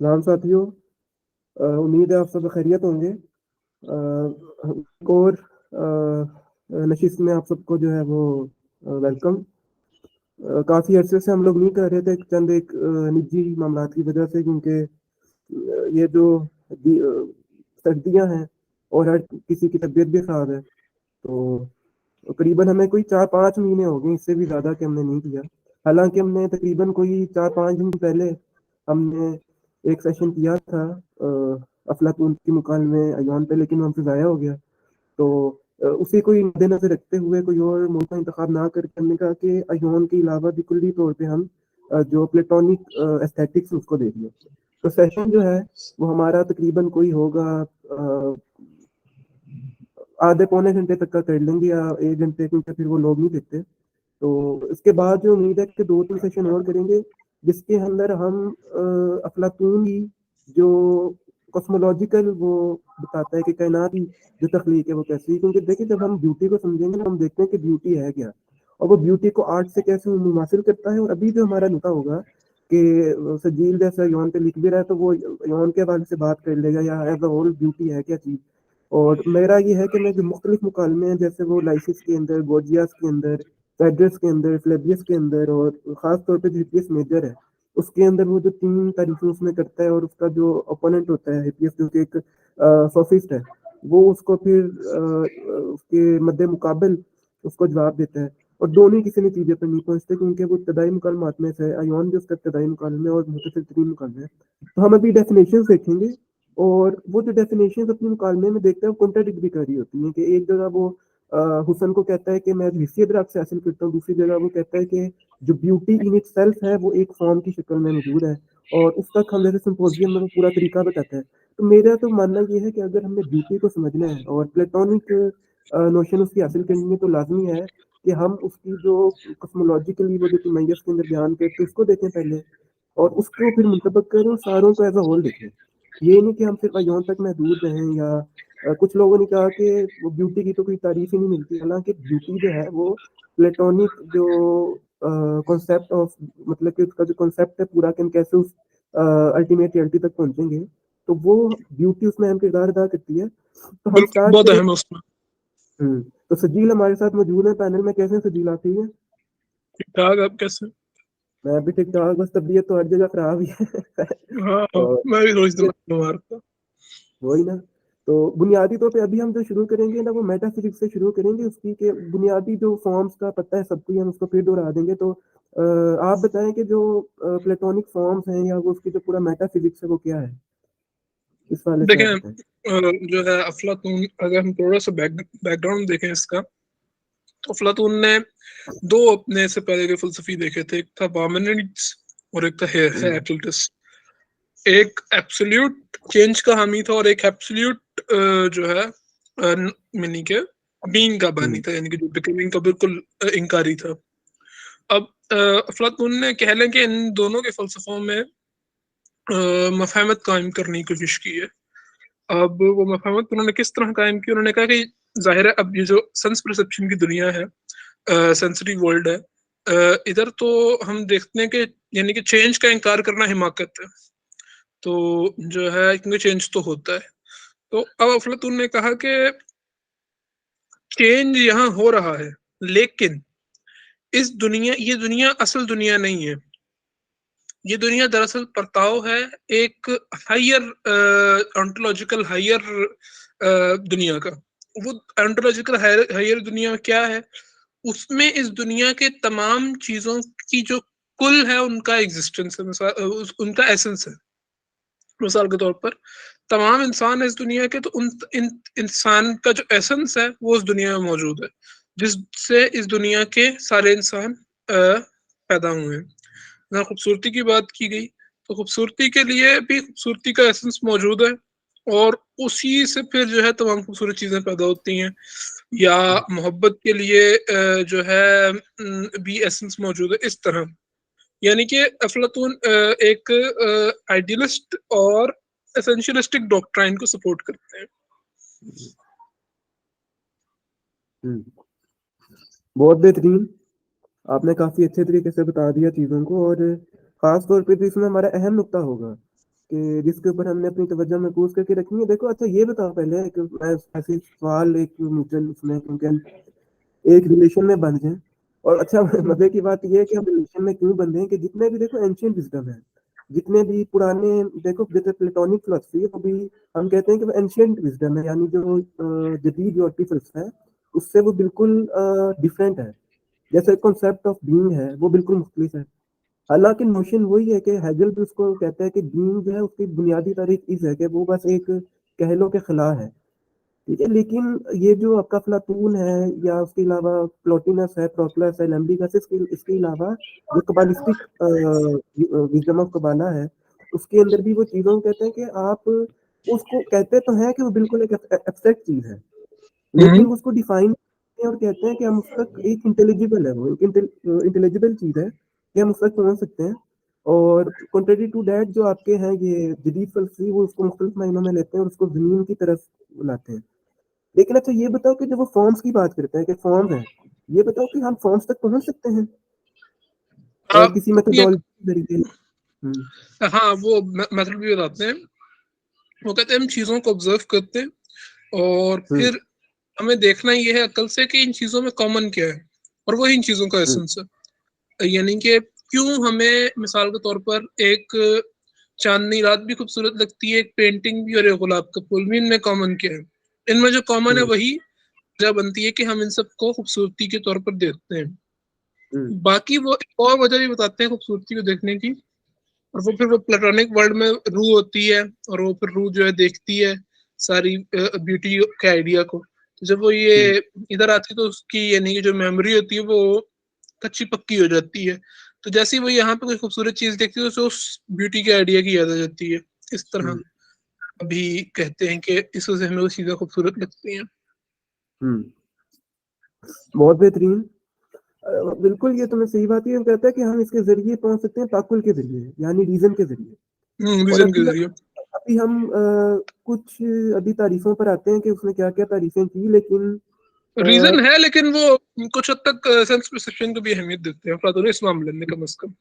सलाम साथियों। उम्मीद है आप सब खैरियत होंगे। एक और नशिस्त में आप सबको जो है वो वेलकम। काफ़ी अरसे से हम लोग नहीं कर रहे थे, चंद एक निजी मामलात की वजह से, क्योंकि ये जो सर्दियां हैं और हर किसी की तबीयत भी ख़राब है। तो करीबन हमें कोई 4-5 महीने हो गए, इससे भी ज़्यादा कि हमने नहीं किया। हालांकि हमने तकरीबन कोई 4-5 दिन पहले हमने एक सेशन किया था अफलातून की मुकालमे अय्यान पे, लेकिन वो हमसे ज़ाया हो गया। तो उसी को ही मद्देनजर रखते हुए कोई और मुल्क का इंतखाब ना करके हमने कहा कि अय्यान के अलावा भी कुल्ली तौर पे हम जो प्लेटोनिक एस्थेटिक्स उसको देख लें। तो सेशन जो है वो हमारा तकरीबन कोई होगा आधे पौने घंटे तक का कर लेंगे या 1 घंटे, क्योंकि फिर वो लोग नहीं देखते। तो इसके बाद जो उम्मीद है कि 2-3 सेशन और करेंगे, जिसके अंदर हम अफलातून की जो कॉस्मोलॉजिकल वो बताता है कि कायनात की जो तख्लीक है वो कैसी है। क्योंकि देखिए, जब हम ब्यूटी को समझेंगे ना, हम देखते हैं कि ब्यूटी है क्या, और वो ब्यूटी को आर्ट से कैसे मुमासिल करता है। और अभी जो हमारा नुका होगा कि सजील जैसा यौन पे लिख भी रहा है, तो वो यौन के बारे से बात कर लेगा या एज अ होल ब्यूटी है क्या चीज़। और मेरा ये है कि मैं जो मुख्तलिफ मुकालमे हैं, जैसे वो लाइसिस के अंदर, गोर्जियास के अंदर, एड्रेस के अंदर, फ्लेबियस के अंदर, और ख़ास तौर पे जो हिप्पियस मेजर है उसके अंदर, वो जो 3 तारीफें उसमें करता है, और उसका जो ओपोनेंट होता है हिप्पियस, जो कि एक सोफिस्ट है, वो उसको फिर उसके मद्दे मुकाबल उसको जवाब देता है। और दोनों ही किसी नतीजे पर नहीं पहुंचते, क्योंकि वो इब्तदाई मुकालमात में से अय्यान भी उसका इब्तदाई मुकालमे और मुख्तसर तरीन मुकालमे है। तो हम अभी डेफिनेशन देखेंगे, और वो जो डेफिनेशन अपने मुकालमे में देखते हैं वो कॉन्ट्राडिक्ट भी कर रही होती हैं। कि एक जगह वो हुसन को कहता है कि मैं हिस्सियत राग से हासिल करता हूँ, दूसरी जगह वो कहता है कि जो ब्यूटी इन इट सेल्फ है वो एक फॉर्म की शक्ल में मौजूद है। और उस तक हम जैसे सिंपोजियम में वो पूरा तरीका बताता है। तो मेरा तो मानना ये है कि अगर हमने ब्यूटी को समझना है और प्लेटोनिक नोशन उसकी हासिल करनी है, तो लाजमी है कि हम उसकी जो कस्मोलॉजिकली वो जो तिमैयस के अंदर बयान करते हैं उसको देखें पहले, और उसको फिर मुंतबक करें और सारों को एज अ होल देखें। ये नहीं कि हम सिर्फ अय्यान तक महदूद रहें, या कुछ लोगों ने कहा कि वो ब्यूटी की तो कोई तारीफ ही नहीं मिलती। हालांकि ब्यूटी जो है वो प्लेटोनिक जो कॉन्सेप्ट ऑफ, मतलब कि उसका जो कॉन्सेप्ट है पूरा, कि हम कैसे उस अल्टीमेट रियलिटी तक पहुंचेंगे, तो वो ब्यूटी उसमें अहम किरदार अदा करती है। तो हम बिल्कुल स्टार्ट बहुत करें। अहम है उसमें। तो सजील हमारे साथ मौजूद है पैनल में। कैसे हैं सजील, आप ठीक है? ठीक ठाक, आप कैसे? मैं भी ठीक ठाक, बस तबीयत तो हर जगह खराब ही है। हाँ हाँ, और मैं भी थोड़ी सी बीमार था। वही ना। तो बुनियादी तौर पे अभी हम जो शुरू करेंगे ना, वो मेटाफिजिक्स से शुरू करेंगे। उसकी के बुनियादी जो फॉर्म्स का पता है सबको ही, हम उसको फिर दोहरा देंगे। तो आप बताएं कि जो प्लेटोनिक फॉर्म्स हैं या वो उसकी जो पूरा मेटाफिजिक्स है वो क्या है, इस वाले से आप देखें, बताएं। जो है अफलातून, अगर हम थोड़ा सा बैकग्राउंड देखें इसका, तो अफलातून ने दो अपने से पहले के फिलोसफी देखे थे। एक था पार्मेनिड्स और एक था हम्म। हेराक्लिटस। एक एब्सोल्यूट चेंज का हामी था और एक एब्सोल्यूट जो है मीनिंग के बीइंग का बानी हम्म। था, यानी कि जो बिकमिंग का बिल्कुल इनकारी था। अब अफलातून ने कह लें कि इन दोनों के फलसफों में मफहमत कायम करने की कोशिश की है। अब वो मफहमत उन्होंने किस तरह कायम की? उन्होंने कहा कि जाहिर है, अब ये जो सेंस परसेप्शन की दुनिया है, सेंसरी वर्ल्ड है, इधर तो हम देखते हैं कि यानी कि चेंज का इनकार करना हिमाकत है। तो जो है, क्योंकि चेंज तो होता है। तो अब अफलातून ने कहा कि चेंज यहाँ हो रहा है, लेकिन ये दुनिया असल दुनिया नहीं है। ये दुनिया दरअसल परताव है एक हायर ऑन्टोलॉजिकल हायर दुनिया का। वो ऑन्टोलॉजिकल हायर दुनिया क्या है? उसमें इस दुनिया के तमाम चीजों की जो कुल है उनका एग्जिस्टेंस है, उनका एसेंस है। मिसाल के तौर पर तमाम इंसान है इस दुनिया के, तो इंसान का जो एसेंस है वो उस दुनिया में मौजूद है, जिससे इस दुनिया के सारे इंसान पैदा हुए हैं। जहाँ खूबसूरती की बात की गई, तो खूबसूरती के लिए भी खूबसूरती का एसेंस मौजूद है, और उसी से फिर जो है तमाम खूबसूरत चीजें पैदा होती हैं। या मोहब्बत के लिए जो है भी एसेंस मौजूद है, इस तरह। यानी कि अफलातून एक आइडियलिस्ट और एसेंशियलिस्टिक डॉक्ट्राइन को सपोर्ट करते हैं। हम्म। बहुत बेहतरीन। आपने काफी अच्छे तरीके से बता दिया चीजों को। और खास तौर पे तो इसमें हमारा अहम नुक्ता होगा कि जिसके ऊपर हमने अपनी तवज्जो मरकूज करके रखनी है। देखो अच्छा ये बताओ पहले कि मैं ऐसे सवाल एक म्यूचुअल उसमें, क्योंकि हम एक रिलेशन में बंध जाए। और अच्छा मजे की बात ये है कि हम रिलेशन में क्यों बंधे हैं कि जितने भी देखो एंशियंट विजडम है, जितने भी पुराने देखो जैसे प्लेटोनिक फिलोसफी, वो भी हम कहते हैं कि वो एंशियंट विजडम है, यानी जो जदीद यूरोपीय फिलोसफा है उससे वो बिल्कुल डिफरेंट है। जैसे कॉन्सेप्ट ऑफ बीइंग है वो बिल्कुल मुख्तलिफ है। हालांकि नोशन वही है कि हेगल भी उसको कहता है कि बीइंग जो है उसकी बुनियादी तारीफ इस है कि वो बस एक कह लो के खिला है, ठीक है। लेकिन ये जो आपका अफलातून है या उसके अलावा प्लोटिनस है, प्रोक्लस है, लैम्बिगस, इसके अलावा जो कबालिस्टिक विजडम ऑफ कबाला है उसके अंदर भी वो चीज़ों को कहते हैं कि आप उसको कहते तो हैं कि वो बिल्कुल एक एब्स्ट्रैक्ट चीज़ है, लेकिन वो उसको डिफाइन करते हैं और कहते हैं कि हम उस तक एक इंटेलिजिबल है, वो एक इंटेलिजिबल चीज़ है कि हम उस तक पहुँच सकते हैं। और कंट्रेरी टू दैट जो आपके हैं ये जदीद फलसफी, वो उसको मुख्तलिफ मायनों में लेते हैं और उसको ज़मीन की तरफ लाते हैं। लेकिन अच्छा ये बताओ कि जब वो फॉर्म्स की बात करते हैं कि फॉर्म्स हैं, ये बताओ कि हम फॉर्म्स तक पहुंच सकते हैं किसी ये मेथोडोलॉजी के जरिए? हाँ, वो मेथड भी बताते हैं। वो कहते हैं हम चीजों को ऑब्जर्व करते हैं और फिर हमें देखना ये है अकल से कि इन चीजों में कॉमन क्या है, और वो इन चीजों का एसेंस है। यानी कि क्यों हमें मिसाल के तौर पर एक चांदनी रात भी खूबसूरत लगती है, एक पेंटिंग भी और एक गुलाब का फूल भी, इनमें कॉमन क्या है? इनमें जो कॉमन है वही वजह बनती है कि हम इन सबको खूबसूरती के तौर पर देखते हैं। बाकी वो एक और वजह भी बताते हैं खूबसूरती को देखने की, और वो फिर वो प्लेटोनिक वर्ल्ड में रूह होती है, और वो फिर रूह जो है देखती है सारी ब्यूटी के आइडिया को। तो जब वो ये इधर आती है तो उसकी यानी कि जो मेमोरी होती है वो कच्ची पक्की हो जाती है। तो जैसे ही वो यहाँ पे कोई खूबसूरत चीज देखती है तो उस ब्यूटी के आइडिया की याद आ जाती है। इस तरह अभी कहते हैं कि इस वजह से हमें वो चीजें खूबसूरत लगती हैं। बहुत बेहतरीन। बिल्कुल ये तुमने सही बात ये कहता है कि हम इसके जरिए पहुंच सकते हैं ताकुल के जरिए, यानी रीजन के जरिए। और विजन के जरिए अभी हम कुछ अभी तारीफों पर आते हैं कि उसने क्या क्या तारीफें की, लेकिन रीजन है, लेकिन वो कुछ हद तक सेंस परसेप्शन को भी अहमियत देते हैं अफलातून इस मामले में कम से कम।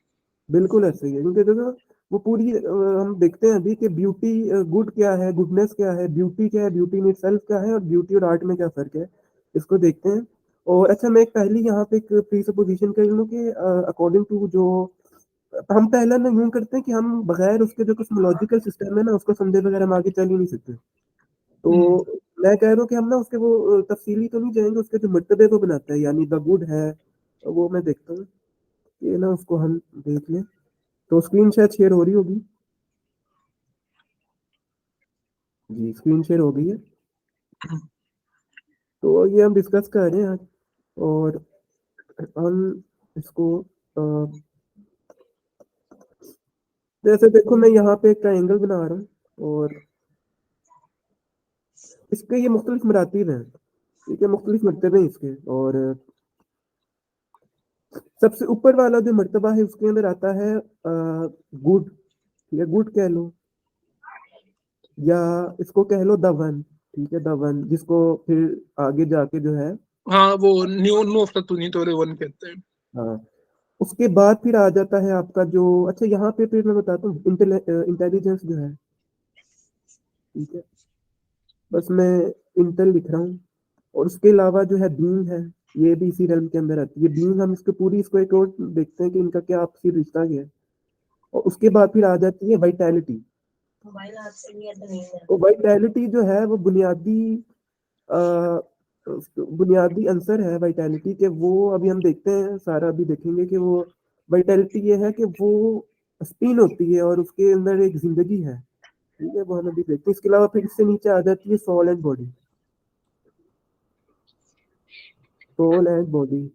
बिल्कुल ऐसे ही है, क्योंकि देखो वो पूरी हम देखते हैं अभी कि ब्यूटी गुड क्या है, गुडनेस क्या है, ब्यूटी क्या है, ब्यूटी इन इटसेल्फ क्या है, और ब्यूटी और आर्ट में क्या फर्क है, इसको देखते हैं। और अच्छा मैं एक पहली यहाँ पे एक प्री सपोजिशन कर लूँ कि अकॉर्डिंग टू जो हम पहला ना यूं करते हैं कि हम बगैर उसके जो कॉस्मोलॉजिकल सिस्टम है ना उसको समझे बगैर हम आगे चल ही नहीं सकते। तो मैं कह रहा हूँ कि हम ना उसके वो तफसीली तो नहीं जाएंगे, उसके जो मर्तबे को बनाता है यानी द गुड है, वो मैं देखता हूँ कि ना उसको हम देख लें। तो स्क्रीन शायद शेयर हो रही होगी। जी स्क्रीन शेयर हो गई है। तो ये हम डिस्कस कर रहे हैं आज, और हम इसको जैसे देखो मैं यहाँ पे एक ट्रायंगल बना रहा हूँ और इसके ये मुख्तलिफ मरातीब हैं, ठीक है, मुख्तलिफ मरतबे हैं इसके। और सबसे ऊपर वाला जो मर्तबा है उसके अंदर आता है गुड, या गुड कह लो, या इसको कह लो द वन, ठीक है, द वन, जिसको फिर आगे जाके जो है हाँ, वो न्यू नो अफलातूनी तो वन कहते हैं। हाँ, उसके बाद फिर आ जाता है आपका जो, अच्छा यहाँ पे फिर मैं बताता हूँ इंटेलिजेंस जो है, ठीक है, बस मैं इंटेल लिख रहा हूँ। और उसके अलावा जो है बीइंग है, ये भी इसी रेलम के अंदर आती है बीइंग। हम इसको पूरी इसको एक और देखते हैं कि इनका क्या आपसी रिश्ता क्या है। और उसके बाद फिर आ जाती है वाइटैलिटी। और वाइटैलिटी जो है वो बुनियादी अंसर है वाइटैलिटी के। वो अभी हम देखते हैं सारा, अभी देखेंगे कि वो वाइटैलिटी ये है कि वो स्पिन होती है और उसके अंदर एक जिंदगी है, ठीक है, वो हम अभी देखते हैं। इसके अलावा फिर इससे नीचे आ जाती है soul and body, soul and body.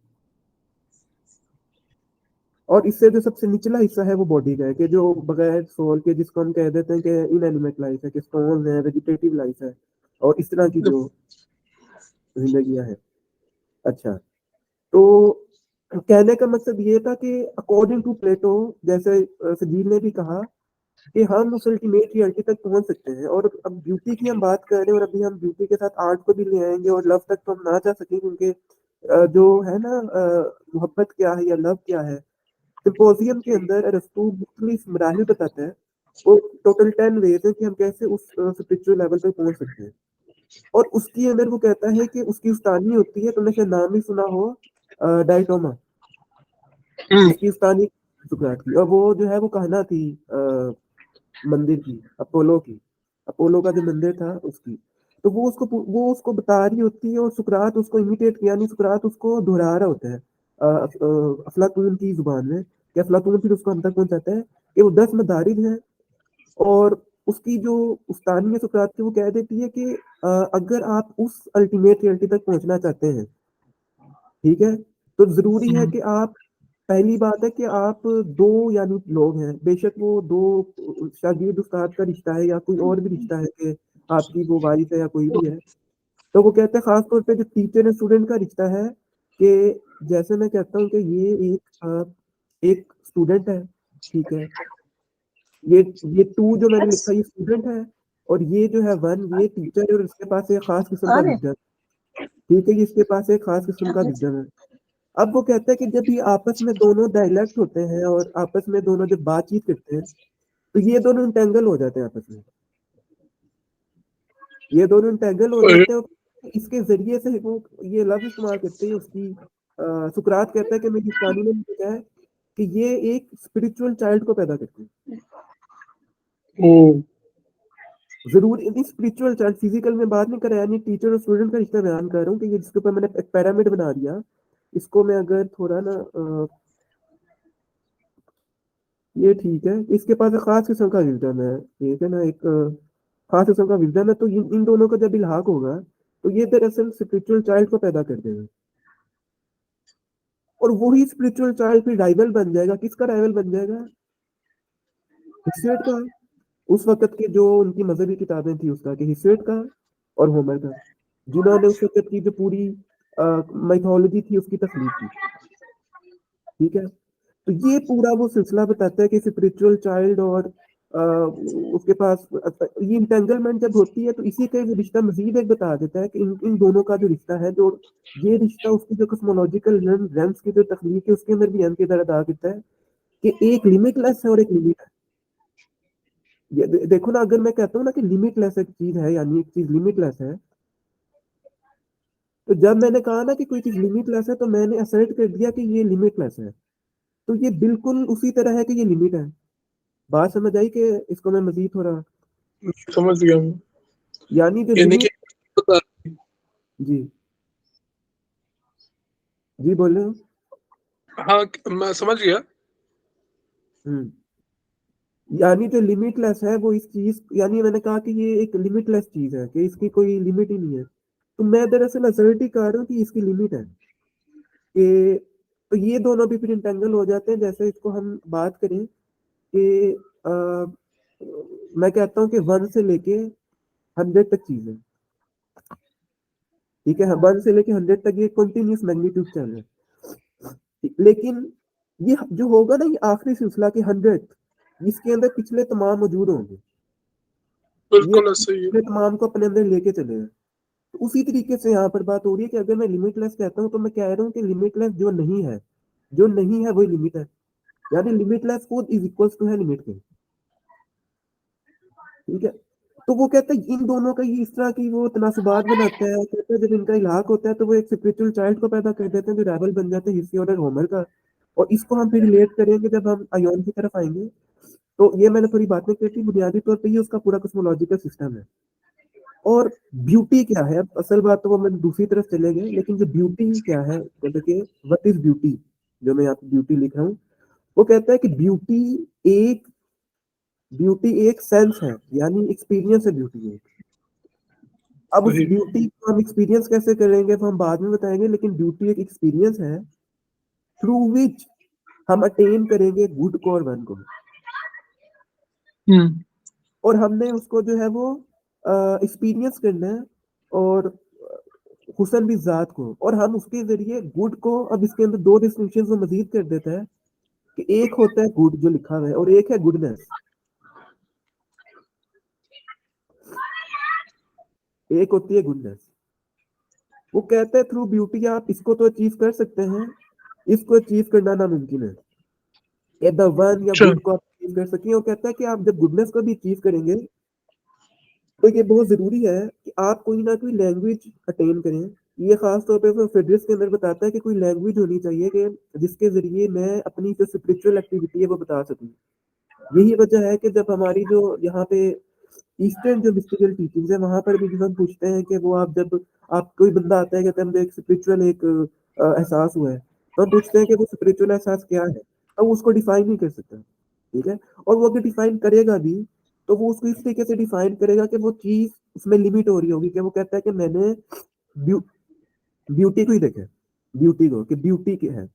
और इससे जो सबसे निचला हिस्सा है वो बॉडी का है, कि जो बगैर सोल के, जिसको हम कह देते हैं कि इनएनिमेट लाइफ है, कि स्टोन है, वेजिटेटिव लाइफ है, और इस तरह की जो जिंदगियां हैं। अच्छा, तो कहने का मकसद ये था कि अकॉर्डिंग टू प्लेटो, जैसे सजीव ने भी कहा कि हम उस अल्टीमेट रियलिटी तक पहुंच सकते हैं। और अब ब्यूटी की हम बात कर रहे हैं, और अभी हम ब्यूटी के साथ आर्ट को भी ले आएंगे, और लव तक तो हम ना जा सकें, क्योंकि जो है ना मोहब्बत क्या है या लव क्या है, सिंपोजियम के अंदर अरस्तू मुख्तलिफ मराहिल बताता है वो टोटल 10 वेज है कि हम कैसे उस स्पिरिचुअल लेवल पे पहुंच सकते हैं। और उसके अंदर वो कहता है कि उसकी उस्तानी होती है, तुमने शायद नाम ही सुना हो, डायटोमा। उसकी उस्तानी सुकरात की, और वो जो है वो कहना थी मंदिर की, अपोलो का जो मंदिर था उसकी। तो वो उसको बता रही होती है, और सुकरात उसको इमिटेट किया, नहीं सुकरात उसको दोहरा रहा होता है अफलातून की जुबान में, कि अफलातून फिर उसको हम तक पहुंचाता है कि वो 10 मदारिज हैं। और उसकी जो उस्तानी है सुकरात की, वो कह देती है कि अगर आप उस अल्टीमेट रियलिटी तक पहुंचना चाहते हैं, ठीक है, तो जरूरी है कि आप, पहली बात है कि आप दो यानी लोग हैं, बेशक वो दो शागिर्द उस्ताद का रिश्ता है या कोई और भी रिश्ता है कि आपकी वो वारिस है या कोई भी है। तो वो कहते हैं खास तौर पे जो टीचर एंड स्टूडेंट का रिश्ता है, कि जैसे मैं कहता हूँ कि ये एक स्टूडेंट है, ठीक है, ये टू जो मैंने लिखा ये स्टूडेंट है, और ये जो है वन ये टीचर है, और इसके पास एक खास किस्म का विजन, ठीक है, इसके पास एक खास किस्म का विजन है। अब वो कहता है कि जब ये आपस में दोनों डायलेक्ट होते हैं और आपस में दोनों जब बातचीत करते हैं, तो ये दोनों इंटेंगल हो जाते हैं आपस में, ये दोनों इंटेंगल हो जाते हैं। और इसके जरिए से वो ये लफ्ज इस्तेमाल करते हैं उसकी, सुकरात कहता है कि मेरी कहानी ने मुझे कहा है कि ये एक स्पिरिचुअल चाइल्ड को पैदा करते हैं। जरूर इन स्पिरिचुअल चाइल्ड, फिजिकल में बात नहीं कर रहा, यानी टीचर और स्टूडेंट का रिश्ता बयान कर रहा हूँ कि ये जिसके ऊपर मैंने एक पैरामिड बना दिया, इसको मैं अगर थोड़ा ना ये ठीक है, इसके पास एक खास किस्म का विजडम है, ठीक है ना, एक खास किस्म का विजडम है। तो इन दोनों का जब इल्हाक होगा, तो ये दरअसल स्पिरिचुअल चाइल्ड को पैदा कर देगा, और वही स्पिरिचुअल चाइल्ड फिर राइवल बन जाएगा। किसका राइवल बन जाएगा? हिस्सेट का। उस वक्त की जो उनकी मजहबी किताबें थी उसका, कि हिस्सेट का और होमर का, जिन्होंने उस वक्त की जो पूरी माइथोलॉजी थी उसकी तख्लीक की, ठीक है। तो ये पूरा वो सिलसिला बताता है कि स्पिरिचुअल चाइल्ड और उसके पास ये इंटेंगलमेंट जब होती है, तो इसी का एक रिश्ता मजीद एक बता देता है कि इन दोनों का जो रिश्ता है, जो ये रिश्ता उसकी जो कॉस्मोलॉजिकल रेम्स की जो तख्लीक है उसके अंदर भी अहम किरदार अदा करता है, कि एक लिमिटलेस है और एक लिमिट है। ये देखो ना, अगर मैं कहता हूँ ना कि लिमिटलेस एक चीज है, यानी एक चीज लिमिटलेस है, तो जब मैंने कहा ना कि कोई चीज लिमिटलेस है, तो मैंने असर्ट कर दिया कि ये लिमिटलेस है, तो ये बिल्कुल उसी तरह है कि ये लिमिट है। बात समझ आई कि इसको मैं मजीद थोड़ा समझ गया मैं। यानी जो यानी कि लिमिट, जी जी बोल रहे हो। हाँ, मैं समझ गया। यानी जो लिमिटलेस है वो इस चीज, यानी मैंने कहा कि ये एक लिमिटलेस चीज है कि इसकी कोई लिमिट ही नहीं है, तो मैं दरअसल असर्ट ही कर रहा हूँ कि इसकी लिमिट है, कि तो ये दोनों भी फिर इंटेंगल हो जाते हैं। जैसे इसको हम बात करें कि मैं कहता हूँ कि 1 से लेके 100 तक चीज है, ठीक है, 1 से लेके 100 तक ये कंटिन्यूस मैग्नीट्यूड चल रहा है। लेकिन ये जो होगा ना, ये आखिरी सिलसिला के 100, इसके अंदर पिछले तमाम मौजूद होंगे, ये बिल्कुल ऐसा ही है। पिछले तमाम को अपने अंदर लेके चलेगा। तो उसी तरीके से यहाँ पर बात हो रही है कि अगर मैं लिमिटलेस कहता हूँ, तो मैं कह रहा हूँ कि लिमिटलेस जो नहीं है, जो नहीं है वही लिमिट है, यानी लिमिटलेस खुद इज इक्वल टू है लिमिट के, ठीक है। तो वो कहते हैं इन दोनों का ये इस तरह की वो तनासुबात बनाता है, कहते हैं जब इनका इलाक होता है तो वो एक स्पिरिचुअल चाइल्ड को पैदा कर देते हैं जो राइवल बन जाते हैं हिस्से और होमर का। और इसको हम फिर रिलेट करेंगे जब हम आयोन की तरफ आएंगे। तो ये मैंने थोड़ी बातें की थी, बुनियादी तौर पर ये उसका पूरा कॉस्मोलॉजिकल सिस्टम है। और ब्यूटी क्या है, अब असल बात तो वो मैं दूसरी तरफ चले गए, लेकिन जो ब्यूटी क्या है, तो देखिए व्हाट इज ब्यूटी, जो मैं यहाँ पे ब्यूटी लिख रहा हूँ, वो कहता है कि ब्यूटी एक सेंस है, यानी एक्सपीरियंस है ब्यूटी एक। अब उस सही। ब्यूटी को हम एक्सपीरियंस कैसे करेंगे तो हम बाद में बताएंगे, लेकिन ब्यूटी एक एक्सपीरियंस है थ्रू विच हम अटेन करेंगे गुड को और वन को। और हमने उसको जो है वो एक्सपीरियंस करना है, और हुसन भी जात को, और हम उसके जरिए गुड को, अब इसके अंदर दो डिस्टिंक्शन को मजीद कर देता है, कि एक होता है गुड जो लिखा हुआ है, और एक है गुडनेस। एक होती है गुडनेस। वो कहता है थ्रू ब्यूटी आप इसको तो अचीव कर सकते हैं, इसको अचीव करना नामुमकिन है। द वन या अच्छा। गुड को आप अचीव कर सकें। और कहता है कि आप जब गुडनेस को भी अचीव करेंगे तो ये बहुत ज़रूरी है कि आप कोई ना कोई लैंग्वेज अटेन करें। ये ख़ास तौर पे वो फेडरस के अंदर बताता है कि कोई लैंग्वेज होनी चाहिए कि जिसके ज़रिए मैं अपनी जो स्पिरिचुअल एक्टिविटी है वो बता सकूँ। यही वजह है कि जब हमारी जो यहाँ पे ईस्टर्न जो मिस्टिकल टीचिंग्स है वहाँ पर भी जब हम पूछते हैं कि वो आप कोई बंदा आता है कहता है मुझे एक स्पिरिचुअल एहसास हुआ है, तो हम पूछते हैं कि वो स्पिरिचुअल एहसास क्या है, तो वो उसको डिफाइन नहीं कर सकता, ठीक है। और वो अगर डिफाइन करेगा भी तो वो उसको इस तरीके से डिफाइन करेगा कि वो चीज़ उसमें लिमिट हो रही होगी कि वो कहता है कि मैंने ब्यू, ब्यूटी को ही देखा है, ब्यूटी को कि ब्यूटी क्या है।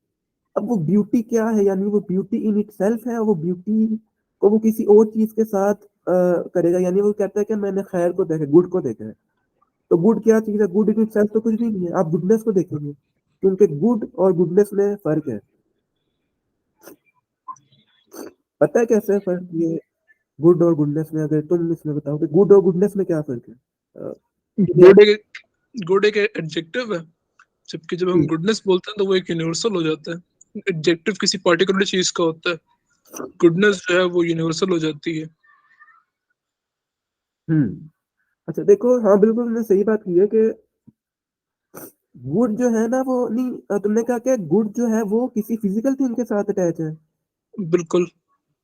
अब वो ब्यूटी क्या है, यानी वो ब्यूटी इन इटसेल्फ है, वो ब्यूटी को वो किसी और चीज के साथ करेगा, यानी वो कहता है कि मैंने खैर को देखा, गुड को देखा है। तो गुड क्या चीज है, गुड इन इटसेल्फ तो कुछ भी नहीं है, आप गुडनेस को देखेंगे क्योंकि गुड और गुडनेस में फर्क है। पता है कैसे है फर्क ये गुड और गुडनेस में? अगर तुम इसमें बताओ कि गुड और गुडनेस में क्या फर्क है। गुड एक एडजेक्टिव है, जबकि जब हम गुडनेस बोलते हैं तो वो एक यूनिवर्सल हो जाता है। एडजेक्टिव किसी पर्टिकुलर चीज का होता है, गुडनेस जो है वो यूनिवर्सल हो जाती है। अच्छा देखो, हाँ बिल्कुल तुमने सही बात की है कि गुड जो है ना वो नहीं, तुमने कहा कि गुड जो है वो किसी फिजिकल थिंग के साथ अटैच है बिल्कुल।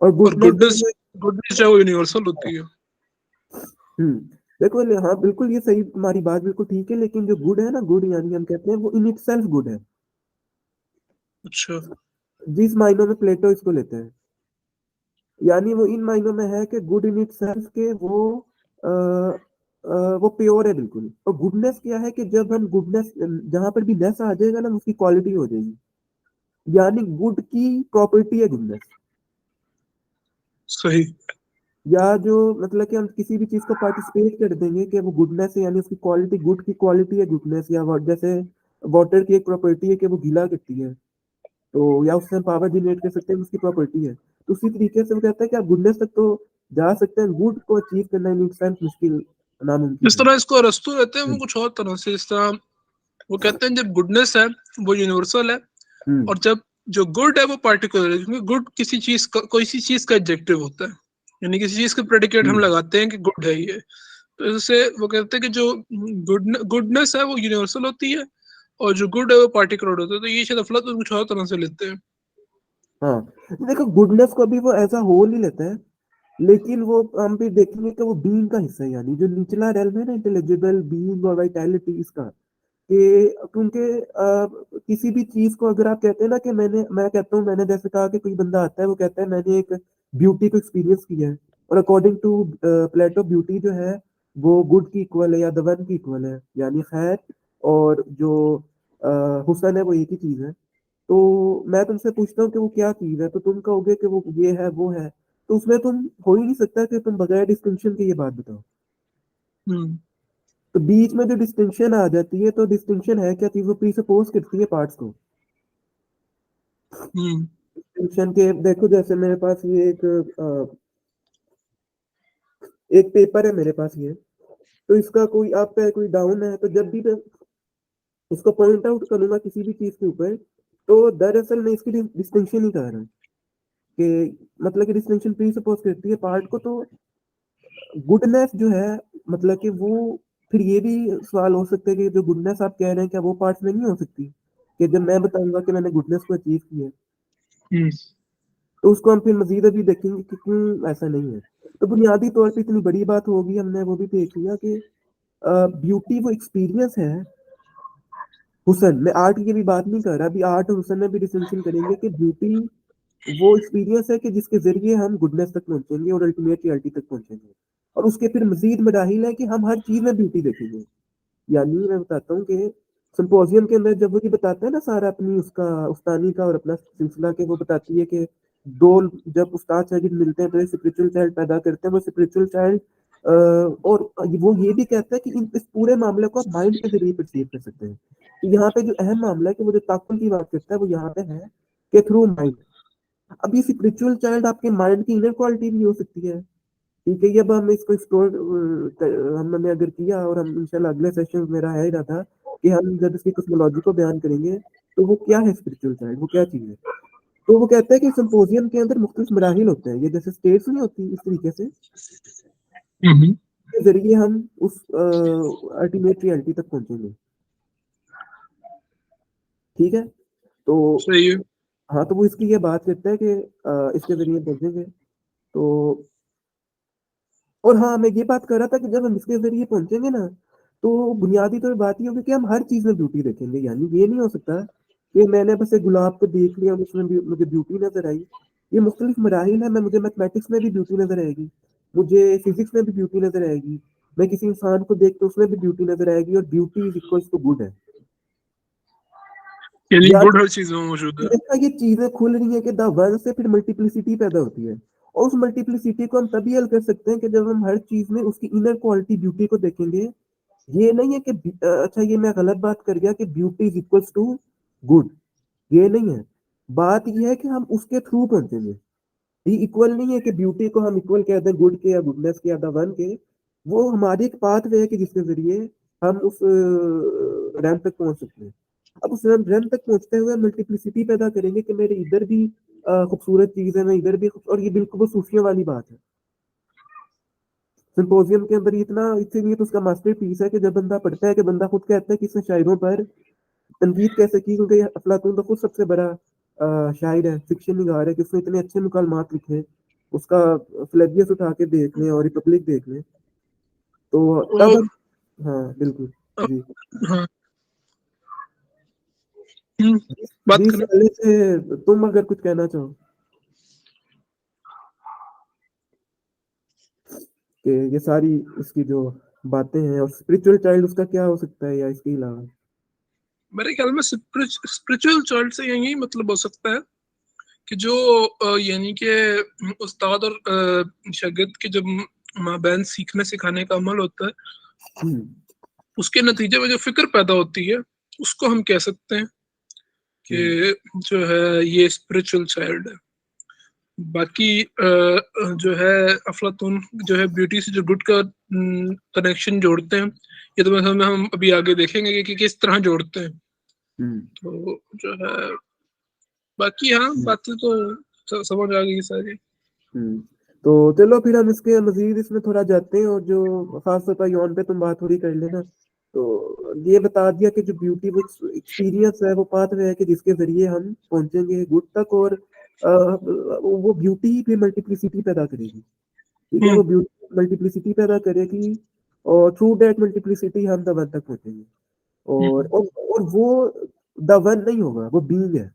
और और गुडनेस जो गुडनेस है गुडनेस जो है वो यूनिवर्सल होती है। देखो हाँ बिल्कुल ये सही, तुम्हारी बात बिल्कुल ठीक है, लेकिन जो गुड है ना, गुड यानी हम कहते हैं वो इन इट सेल्फ गुड है, अच्छा। जिस मायनों में प्लेटो इसको लेते हैं। यानी वो इन मायनों में है कि गुड इन इट सेल्फ के वो प्योर है बिल्कुल। और गुडनेस क्या है कि जब हम गुडनेस जहां पर भी नेस आ जाएगा ना उसकी क्वालिटी हो जाएगी, यानी गुड की प्रॉपर्टी है गुडनेस। सही। या जो मतलब कि हम किसी भी चीज को पार्टिसिपेट कर देंगे कि वो गुडनेस है, यानी उसकी क्वालिटी, गुड की क्वालिटी है गुडनेस। या जैसे वाटर की एक प्रॉपर्टी है कि वो गीला करती है, तो या उससे हम पावर जनरेट कर सकते हैं, उसकी प्रॉपर्टी है। तो उसी तरीके से वो कहता है कि आप गुडनेस तक तो जा सकते हैं, गुड को अचीव करना इन सेंस मुश्किल, जिस नामुमकिन है। तरह इसको अरस्तू रहते हैं वो कुछ और तरह से, जिस तरह वो कहते हैं जब गुडनेस है वो यूनिवर्सल है, हम्म और जब जो गुड है वो पार्टिकुलर है, क्योंकि गुड किसी चीज का, कोई सी चीज का एडजेक्टिव होता है, यानी किसी चीज का प्रेडिकेट हम हम्म लगाते हैं कि गुड है ये। तो इससे वो कहते हैं कि जो गुडनेस है वो यूनिवर्सल होती है, और जो गुड है वो पार्टिकुलर होता है। तो ये शायद अफलातून कुछ और तरह से लेते हैं। हाँ देखो, गुडनेस को भी वो ऐसा होल ही लेता है, लेकिन वो हम भी देखेंगे कि वो बीइंग का हिस्सा है, यानी जो निचला रेलम है ना, इंटेलिजिबल बीइंग और वाइटैलिटी इसका, कि क्योंकि किसी भी चीज को अगर आप कहते हैं ना कि मैं कहता हूँ, मैंने जैसे कहा कि कोई बंदा आता है वो कहता है मैंने एक ब्यूटी को एक्सपीरियंस किया है, और अकॉर्डिंग टू प्लेटो ब्यूटी जो है वो गुड की इक्वल है या द वन की इक्वल है, यानी खैर और जो हुस्न है वो एक ही चीज है। तो मैं तुमसे पूछता हूँ कि वो क्या चीज है, तो तुम कहोगे कि वो ये है वो है, तो उसमें तुम हो ही नहीं सकता कि तुम बगैर डिस्टिंक्शन के ये बात बताओ। हम्म। तो बीच में जो डिस्टिंक्शन आ जाती है, तो डिस्टिंक्शन है क्या चीज, वो प्रीसपोज करती है पार्ट्स को। हम्म। डिस्टिंक्शन के देखो, जैसे मेरे पास ये एक पेपर है मेरे पास ये, तो इसका कोई अप है कोई डाउन है, तो जब भी मैं इसको पॉइंट आउट करूंगा किसी भी चीज के ऊपर, तो दरअसल मैं इसकी डिस्टिंक्शन ही कर रहा हूँ कि मतलब कि डिस्टिंक्शन प्रीसपोज करती है पार्ट को। तो गुडनेस जो है मतलब कि वो, फिर ये भी सवाल हो सकता है कि जो गुडनेस आप कह रहे हैं क्या वो पार्ट्स में नहीं हो सकती, कि जब मैं बताऊंगा कि मैंने गुडनेस को अचीव किया है, हम्म। तो उसको हम फिर मजीद अभी देखेंगे कि क्यों ऐसा नहीं है। तो बुनियादी तौर पे इतनी बड़ी बात होगी, हमने वो भी देख लिया कि ब्यूटी वो एक्सपीरियंस है। हुसन, मैं आर्ट की भी बात नहीं कर रहा, अभी आर्ट और हुसन में भी डिस्टिंक्शन करेंगे कि ब्यूटी वो एक्सपीरियंस है कि जिसके जरिए हम गुडनेस तक पहुंचेंगे और अल्टीमेट रियलिटी तक पहुंचेंगे। और उसके फिर मजीद मराहिल है कि हम हर चीज में ब्यूटी देखेंगे। यानी मैं बताता हूँ कि सिंपोजियम के अंदर जब वो ये बताता है ना सारा अपनी उसका उस्तानी का और अपना सिलसिला, के वो बताती है कि दो, जब उस्ताद शागिर्द मिलते हैं तो एक स्पिरिचुअल चाइल्ड पैदा करते हैं, वो स्पिरिचुअल चाइल्ड और वो ये भी कहता है कि इस पूरे मामले को आप माइंड के जरिए परसीव कर सकते हैं। तो यहाँ पे जो अहम मामला है कि वो जो ताकुल की बात करता है वो यहाँ पे है कि थ्रू माइंड। अब ये स्पिरिचुअल चाइल्ड आपके माइंड की इनर क्वालिटी भी हो सकती है, ठीक है। ये अब हम इसको एक्सप्लोर हमने अगर किया, और हम इंशाल्लाह अगले सेशन मेरा है इरादा कि हम जब इसकी कॉस्मोलॉजी को बयान करेंगे तो वो क्या है स्पिरिचुअल चाइल्ड, वो क्या चीज है। तो वो कहता है कि सिंपोजियम के अंदर मुख्तलिफ मराहिल होते हैं, ये जैसे स्टेट्स नहीं होती इस तरीके से, के जरिए हम उस अल्टीमेट रियलिटी तक पहुंचेंगे। ठीक है, तो सही है। हाँ, तो वो इसकी ये बात करता है कि इसके जरिए पहुंचेंगे। तो और हाँ, मैं ये बात कर रहा था कि जब हम इसके जरिए पहुंचेंगे ना, तो बुनियादी तो बात ये होगी कि हम हर चीज में ब्यूटी देखेंगे। यानी ये नहीं हो सकता कि मैंने बस एक गुलाब को देख लिया और उसमें भी मुझे ब्यूटी नजर आई। ये मुख्तलिफ मराहिल है। मैं मुझे मैथमेटिक्स में भी ब्यूटी नजर आएगी, मुझे फिजिक्स में भी ब्यूटी नजर आएगी, मैं किसी इंसान को देख के उसमें भी ब्यूटी नजर आएगी, और beauty is equals to good है। यानी या गुड हर चीज में मौजूद है। जैसा ये चीजें खुल रही है कि द वन से फिर मल्टीप्लिसिटी पैदा होती है, और उस मल्टीप्लिसिटी को हम तभी हल कर सकते हैं कि जब हम हर चीज में उसकी इनर क्वालिटी ब्यूटी को देखेंगे। ये नहीं है कि अच्छा, ये मैं गलत बात कर गया कि beauty is equals to good, ये नहीं है। बात ये है कि हम उसके थ्रू पहुंचेंगे। ये इक्वल नहीं है कि ब्यूटी को हम इक्वल कह दें गुड के या गुडनेस के या द वन के। वो हमारी एक पाथ वे है कि जिसके जरिए हम उस रैंक तक पहुंच सकते हैं। अब उस रैंक तक पहुंचते हुए मल्टीप्लिसिटी पैदा करेंगे कि मेरे इधर भी खूबसूरत चीज है, मैं इधर भी और ये बिल्कुल वो सूफियों वाली बात है। सिंपोजियम के अंदर इतना, इसीलिए तो उसका मास्टर पीस है कि जब बंदा पढ़ता है कि बंदा खुद कहता है कि इसने शायरों पर तनकीद कैसे की, क्योंकि अफलातून तो खुद सबसे बड़ा शायर है, फिक्शन निगार है, कि उसने इतने अच्छे मुकालमात लिखे। उसका फ्लेवियस उठा के देख लें और रिपब्लिक देख लें, तो तब और हम, हाँ बिल्कुल जी। हाँ, हम्म, बात 20 करें। साल से तुम अगर कुछ कहना चाहो कि ये सारी इसकी जो बातें हैं, और स्पिरिचुअल चाइल्ड उसका क्या हो सकता है या इसके अलावा। मेरे ख्याल में स्पिरिचुअल चाइल्ड से यही मतलब हो सकता है कि जो यानी कि उस्ताद और शागिर्द के जब माबैन सीखने सिखाने का अमल होता है, हम्म उसके नतीजे में जो फिक्र पैदा होती है, उसको हम कह सकते हैं हम्म कि जो है ये स्पिरिचुअल चाइल्ड है। बाकी जो है अफलातून जो है ब्यूटी से जो गुड का कनेक्शन जोड़ते हैं, ये तो मतलब हम अभी आगे देखेंगे कि किस तरह जोड़ते हैं। हम्म तो जो है बाकी हाँ, हम्म बातें तो समझ आ गई सारी। हम्म। तो चलो फिर हम इसके मजीद इसमें थोड़ा जाते हैं, और जो खास तौर पर यौन पे तुम बात थोड़ी कर लेना। तो ये बता दिया कि जो ब्यूटी वो एक्सपीरियंस है, वो पाथ वे है कि जिसके जरिए हम पहुंचेंगे गुड तक, और वो ब्यूटी ही फिर मल्टीप्लिसिटी पैदा करेगी। ठीक है, हम्म वो ब्यूटी मल्टीप्लिसिटी पैदा करेगी, और थ्रू दैट मल्टीप्लिसिटी हम द वन तक पहुंचेंगे। और हम्म, और, और वो द वन नहीं होगा, वो बीइंग है।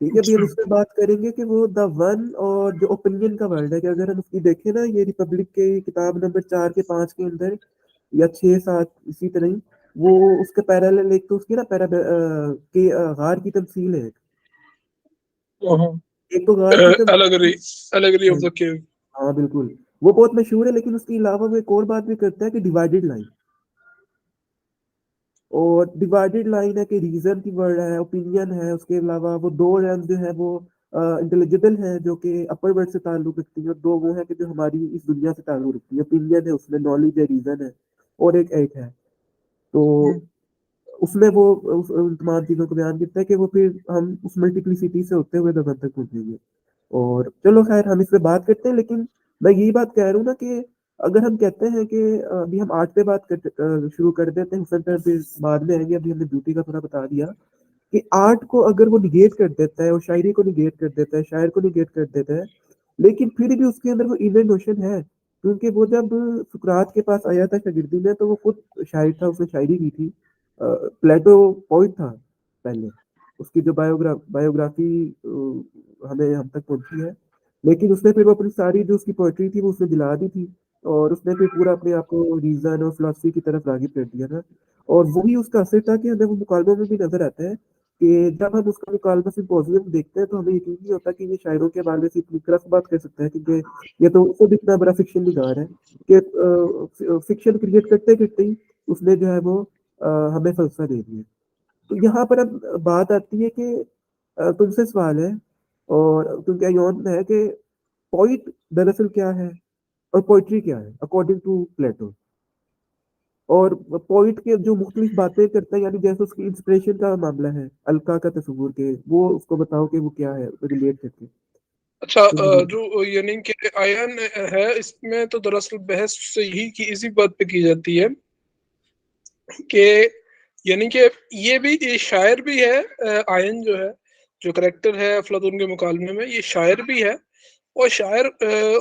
ठीक है, अभी हम अच्छा। इस पे बात करेंगे कि वो द वन, और जो ओपिनियन का वर्ड है, कि अगर हम उसकी देखें ना, ये रिपब्लिक के किताब नंबर 4 के 5 के अंदर, या 6 7 इसी तरह ही, वो उसके पैरेलल एक तो उसकी ना गार की तमसील है। एक तो गार की अलगरी अलगरी ऑफ तमसील, द केव। हाँ बिल्कुल, वो बहुत मशहूर है। लेकिन उसके अलावा वो एक और बात भी करता है कि डिवाइडेड लाइन, और डिवाइडेड लाइन है कि रीजन की वर्ड है, ओपिनियन है, उसके अलावा वो दो रैम जो है वो इंटेलिजिबल है, जो कि अपर वर्ड से ताल्लुक रखती है, और दो वो है कि जो हमारी इस दुनिया से ताल्लुक रखती है। ओपिनियन है, उसमें नॉलेज है, रीजन है, और एक एक है। तो उसमें वो उन तमाम चीजों को बयान करता है कि वो फिर हम उस मल्टीप्लिसिटी से होते हुए दफन तक पहुंचेंगे। और चलो खैर, हम इस पे बात करते हैं, लेकिन मैं यही बात कह रहा हूँ ना कि अगर हम कहते हैं कि अभी हम आर्ट पे बात शुरू कर देते हैं, हुसैन पर फिर बाद में आएंगे। अभी हमने ब्यूटी का थोड़ा बता दिया कि आर्ट को अगर वो निगेट कर देता है, और शायरी को निगेट कर देता है, शायर को निगेट कर देता है, लेकिन फिर भी उसके अंदर वो इनर नोशन है। क्योंकि वो जब सुकरात के पास आया था शागिर्दी में, तो वो खुद शायर था, उसने शायरी की थी। प्लेटो पोइट था पहले, उसकी जो बायोग्राफी हमें हम तक पहुंची है। लेकिन उसने फिर वो अपनी सारी जो उसकी पोइट्री थी वो उसने दिला दी थी, और उसने फिर पूरा अपने आप को रीजन और फिलोसफी की तरफ रागिब कर दिया था। और वही उसका असर था कि हमें वो मुकालमों में भी नजर आता है कि जब हम उसका मुकालमा सिंपोजियम में देखते हैं, तो हमें यकीन नहीं होता कि ये शायरों के बारे में से इतनी तरफ बात कर सकता है, क्योंकि ये तो खुद इतना बड़ा फिक्शन निगार है कि फिक्शन क्रिएट करते करते ही उसने जो है वो हमें फलसफा दे दिया। तो यहाँ पर अब बात आती है कि तुमसे सवाल है, और क्योंकि यौन है कि पोइट दरअसल क्या है, और पोइट्री क्या है अकॉर्डिंग टू प्लेटो। और पोइट के जो मुख्तलिफ बातें करता है, यानी जैसे उसकी इंस्पिरेशन का मामला है, अलका का तस्वुर के, वो उसको बताओ कि वो क्या है रिलेट करके। अच्छा, तो जरूर। जो यानी कि आयन है, इसमें तो दरअसल बहस सही की इसी बात पे की जाती है कि यानी कि ये शायर भी है, आयन जो है, जो करेक्टर है अफलातून के मुकालमे में, ये शायर भी है, और शायर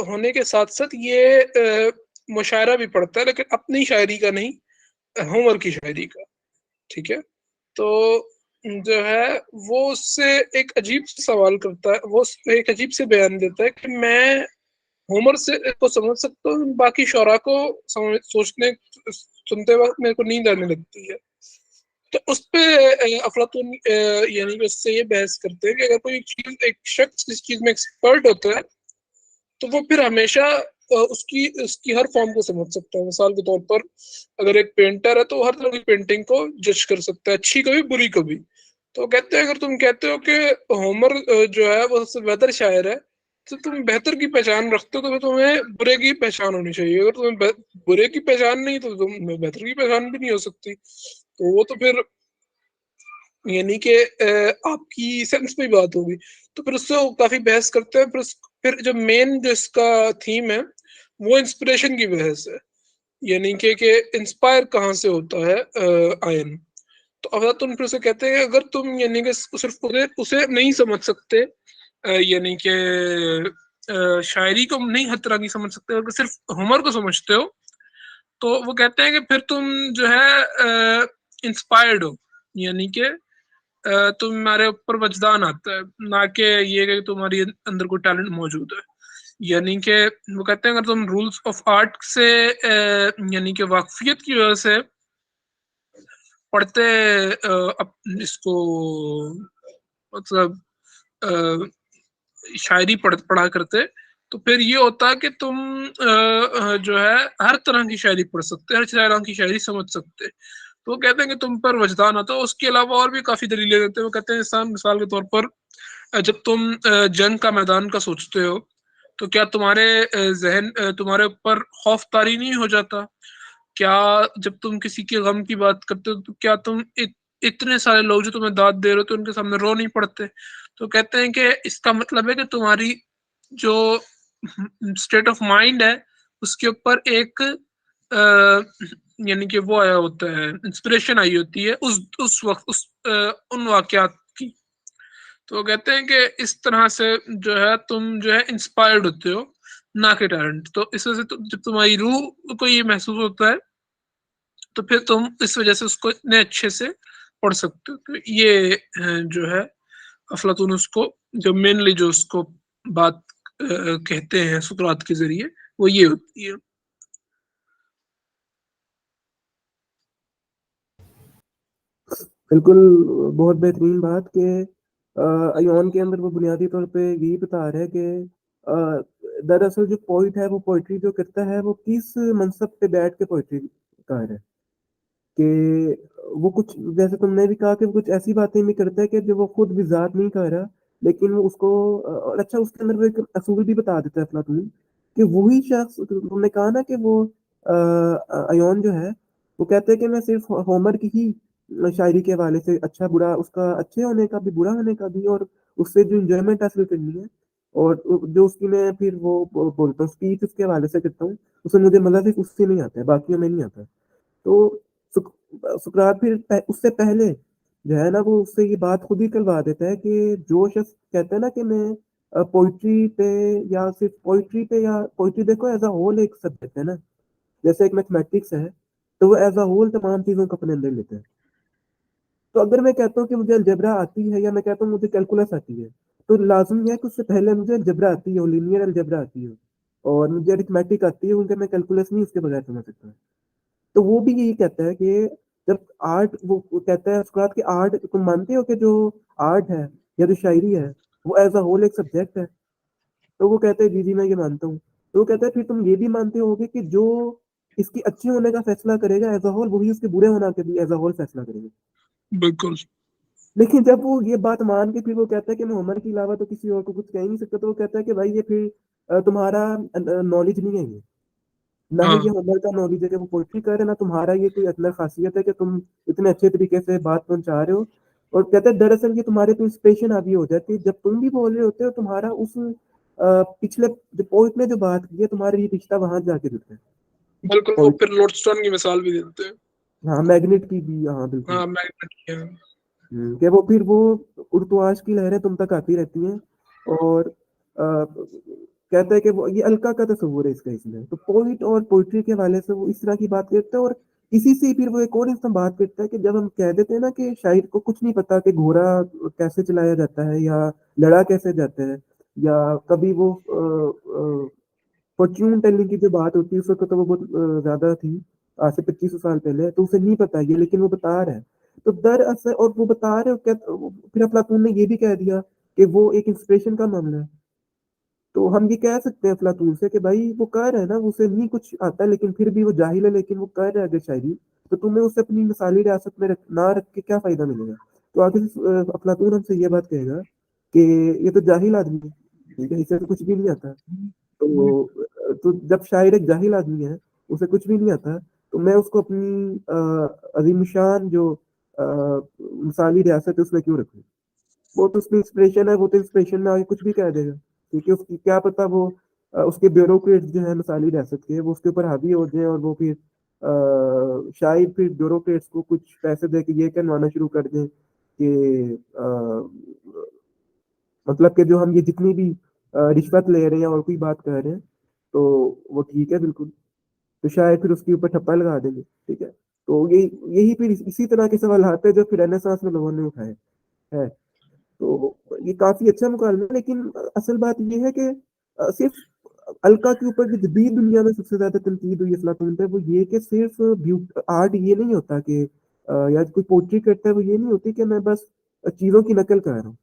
होने के साथ साथ ये मुशायरा भी पढ़ता है, लेकिन अपनी शायरी का नहीं, होमर की शायरी का। ठीक है, तो जो है वो उससे एक अजीब से सवाल करता है, वो एक अजीब से बयान देता है कि मैं होमर से को समझ सकता हूँ, बाकी शोरा को सोचने सुनते वक्त मेरे को नींद आने लगती है। तो उस पे अफलातून यानी कि उससे ये बहस करते हैं कि अगर कोई चीज, एक शख्स किसी चीज में एक्सपर्ट होता है, तो वो फिर हमेशा उसकी उसकी हर फॉर्म को समझ सकता है। मिसाल के तौर पर अगर एक पेंटर है, तो वो हर तरह की पेंटिंग को जज कर सकता है, अच्छी कभी बुरी कभी। तो कहते हैं, अगर तुम कहते हो कि होमर जो है वो सबसे बेहतर शायर है, तो तुम बेहतर की पहचान रखते हो, तो फिर तुम्हें बुरे की पहचान होनी चाहिए। अगर तुम्हें बुरे की पहचान नहीं, तो तुम्हें बेहतर की पहचान भी नहीं हो सकती। तो वो तो फिर यानी कि आपकी सेंस में बात होगी। तो फिर उससे वो काफी बहस करते हैं। फिर जो मेन जो इसका थीम है, वो इंस्पिरेशन की बहस है, यानी कि इंस्पायर कहाँ से होता है आयन। तो अफलातून फिर से कहते हैं, अगर तुम यानी कि सिर्फ उसे उसे नहीं समझ सकते, यानी कि शायरी को नहीं हर तरह की समझ सकते, अगर सिर्फ हुमर को समझते हो, तो वो कहते हैं कि फिर तुम जो है इंस्पायर्ड हो, यानी कि तुम्हारे ऊपर वजदान आता है, ना कि ये कि तुम्हारी अंदर कोई टैलेंट मौजूद है। यानी कि वो कहते हैं, अगर तुम रूल्स ऑफ आर्ट से यानी कि वाकफियत की वजह से पढ़ते इसको, मतलब शायरी पढ़ा करते, तो फिर ये होता कि तुम जो है हर तरह की शायरी पढ़ सकते, हर तरह की शायरी समझ सकते। तो वो कहते हैं कि तुम पर वजदान आता है। उसके अलावा और भी काफी दलीलें देते हैं। वो कहते हैं, मिसाल के तौर पर जब तुम जंग का मैदान का सोचते हो, तो क्या तुम्हारे जहन तुम्हारे ऊपर खौफ तारी नहीं हो जाता? क्या जब तुम किसी के गम की बात करते हो, तो क्या तुम इतने सारे लोग जो तुम्हें दाद दे रहे हो, तो उनके सामने रो नहीं पड़ते? तो कहते हैं कि इसका मतलब है कि तुम्हारी जो स्टेट ऑफ माइंड है, उसके ऊपर एक यानी कि वो आया होता है, इंस्पिरेशन आई होती है उस वक्त उन वाकयात की। तो वो कहते हैं कि इस तरह से जो है तुम जो है इंस्पायर्ड होते हो, ना कि टैलेंट। तो इस वजह से जब तुम्हारी रूह को ये महसूस होता है, तो फिर तुम इस वजह से उसको इतने अच्छे से पढ़ सकते हो। तो ये जो है अफलातून उसको, जो मेनली जो उसको बात कहते हैं सुकरात के जरिए, वो ये होती है। बिल्कुल, बहुत बेहतरीन बात कि अय्योन के अंदर वो बुनियादी तौर पे यही बता रहा है कि दरअसल जो पोइट है, वो पोइट्री जो करता है, वो किस मनसब पे बैठ के पोइट्री कर रहा है। कि वो कुछ, जैसे तुमने भी कहा कि वो कुछ ऐसी बातें भी करता है कि जो वो खुद भी ज़ात नहीं कर रहा, लेकिन वो उसको और अच्छा उसके अंदर वो एक असूल भी बता देता है अफलातून, कि वही शख्स, तुमने कहा ना कि वो अय्योन जो है, वो कहते हैं कि मैं सिर्फ होमर की ही शायरी के हवाले से अच्छा बुरा, उसका अच्छे होने का भी बुरा होने का भी, और उससे जो इंजॉयमेंट हासिल करनी है, और जो उसकी मैं फिर वो बोलता हूँ स्पीच उसके हवाले से करता हूँ, उसमें मुझे मजा सिर्फ उससे नहीं आता है, बाकियों में नहीं आता। तो सुकरात फिर उससे पहले जो है ना, वो उससे ये बात खुद ही करवा देता है कि जो शख्स कहता है ना कि मैं पोइट्री पे, या सिर्फ पोइट्री पे, या पोइट्री देखो एज अ होल एक सब्जेक्ट है ना, जैसे एक मैथमेटिक्स है, तो वो एज अ होल तमाम चीज़ों को अपने अंदर लेता है। तो अगर मैं कहता हूँ कि मुझे अलजेब्रा आती है, या मैं कहता हूँ मुझे कैलकुलस आती है, तो लाजम यह है कि उससे पहले मुझे अलजेब्रा आती है, और लीनियर अलजेब्रा आती है, और मुझे अरिथमेटिक आती है, क्योंकि मैं कैलकुलस नहीं उसके बगैर समझ सकता। तो वो भी यही कहता है कि जब आर्ट, वो कहता है उसके बाद कि आर्ट, तुम मानते हो कि जो आर्ट है या जो शायरी है, वो एज अ होल एक सब्जेक्ट है? तो वो कहते हैं जी जी मैं ये मानता हूँ। तो वो कहता है फिर तुम ये भी मानते होगे कि जो इसकी अच्छे होने का फैसला करेगा एज अ होल, वही उसके बुरे होने का भी एज अ होल फैसला करेगा। बिल्कुल। लेकिन जब वो ये बात मान के फिर वो कहता है कि मैं उमर के अलावा तो किसी और को कुछ कह ही नहीं सकता, तो वो कहता है कि भाई ये फिर तुम्हारा नॉलेज नहीं है ये। ना ही हाँ ये हुनर का नॉलेज है कि वो पोइट्री कर रहे हैं, ना तुम्हारा ये कोई अंदर खासियत है कि तुम इतने अच्छे तरीके से बात पहुंचा रहे हो। और कहते हैं दरअसल ये तुम्हारे पे इंस्पिरेशन अभी हो जाती है जब तुम भी बोल रहे होते हो, तुम्हारा उस पिछले जो पोइट ने जो बात की है, तुम्हारा ये रिश्ता वहां जाके जुड़ता है। बिल्कुल, वो पोइट, फिर लॉर्डस्टोन की मिसाल भी देते हैं। हाँ मैग्नेट की भी, हाँ बिल्कुल। हाँ, मैग्नेट की, हाँ। कि वो फिर वो उर्तुआज की लहरें तुम तक आती रहती हैं। और कहते हैं कि वो ये अलका का तस्वुर है इसका, इसमें तो पोइट और पोइट्री के हवाले से वो इस तरह की बात करते हैं। और इसी से फिर वो एक और इंसान बात करता है कि जब हम कह देते हैं ना कि शायर को कुछ नहीं पता कि घोड़ा कैसे चलाया जाता है या लड़ा कैसे जाता है, या कभी वो फॉर्च्यून टेलिंग की जो बात होती है उस वक्त तो वो बहुत ज्यादा थी, आज से 2500 साल पहले, तो उसे नहीं पता ये, लेकिन वो बता रहा है। तो दरअसल, और वो बता रहे हो क्या, फिर अफलातून ने ये भी कह दिया कि वो एक इंस्पिरेशन का मामला है। तो हम ये कह सकते हैं अफलातून से कि भाई वो कर रहा है ना, उसे नहीं कुछ आता है लेकिन फिर भी वो जाहिल है, लेकिन वो कर रहा है अगर शायरी, तो तुम्हें उसे अपनी मिसाली रियासत में ना रख के क्या फायदा मिलेगा। तो आगे अफलातून हमसे ये बात कहेगा कि ये तो जाहिल आदमी है, ठीक है, इसे तो कुछ भी नहीं आता। तो जब शायर एक जाहिल आदमी है, उसे कुछ भी नहीं आता, तो मैं उसको अपनी अजीमशान जो मिसाली रियासत है उसमें क्यों रखूं। वो तो उसकी इंस्पिरेशन है, वो तो इंस्पिरेशन में आगे कुछ भी कह देगा, क्योंकि उसकी क्या पता वो उसके ब्यूरोक्रेट्स जो है मिसाली रियासत के, वो उसके ऊपर हावी हो जाए और वो फिर शायद फिर ब्यूरोक्रेट्स को कुछ पैसे दे के ये कहवाना शुरू कर दें कि मतलब कि जो हम ये जितनी भी रिश्वत ले रहे हैं और कोई बात कर रहे हैं, तो वो ठीक है बिल्कुल, तो शायद फिर उसके ऊपर ठप्पा लगा देंगे, ठीक है। तो यही फिर इसी तरह के सवाल आते हैं जो फिर रेनेसांस में लोगों ने उठाए है। तो ये काफी अच्छा मुकाबला है, लेकिन असल बात ये है कि सिर्फ अलका के ऊपर जो जदीद दुनिया में सबसे ज्यादा तनकीद हुई अफलातून पे, वो ये कि सिर्फ आर्ट ये नहीं होता कि या कोई पोट्री करता है, वो ये नहीं होती कि मैं बस चीजों की नकल कर रहा हूँ,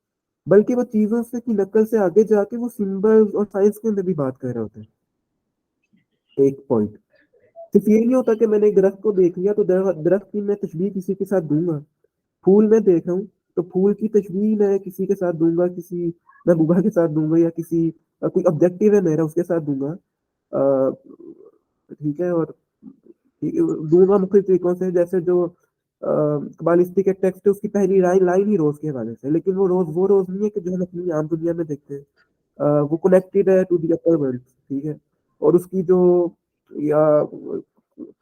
बल्कि वो चीजों से की नकल से आगे जाके वो सिंबल्स और साइंस के अंदर भी बात कर रहे होते हैं। एक पॉइंट सिर्फ ये नहीं होता कि मैंने एक दरख्त को देख लिया तो दरख्त की मैं तशबीह किसी के साथ दूंगा। फूल मैं देख रहा हूँ तो फूल की तशबीह मैं किसी के साथ दूंगा, किसी महबूबा के साथ दूंगा, या किसी कोई ऑब्जेक्टिव है मेरा उसके साथ दूंगा। ठीक है। और दूंगा मुख्य तरीकों से, जैसे जो कबालिस्ती के टेक्स्ट है उसकी पहली लाइन लाइन ही रोज के हवाले से, लेकिन वो रोज नहीं है कि जो हम अपनी आम दुनिया में देखते हैं। वो कनेक्टेड है टू दी अपर वर्ल्ड, ठीक है। और उसकी जो, या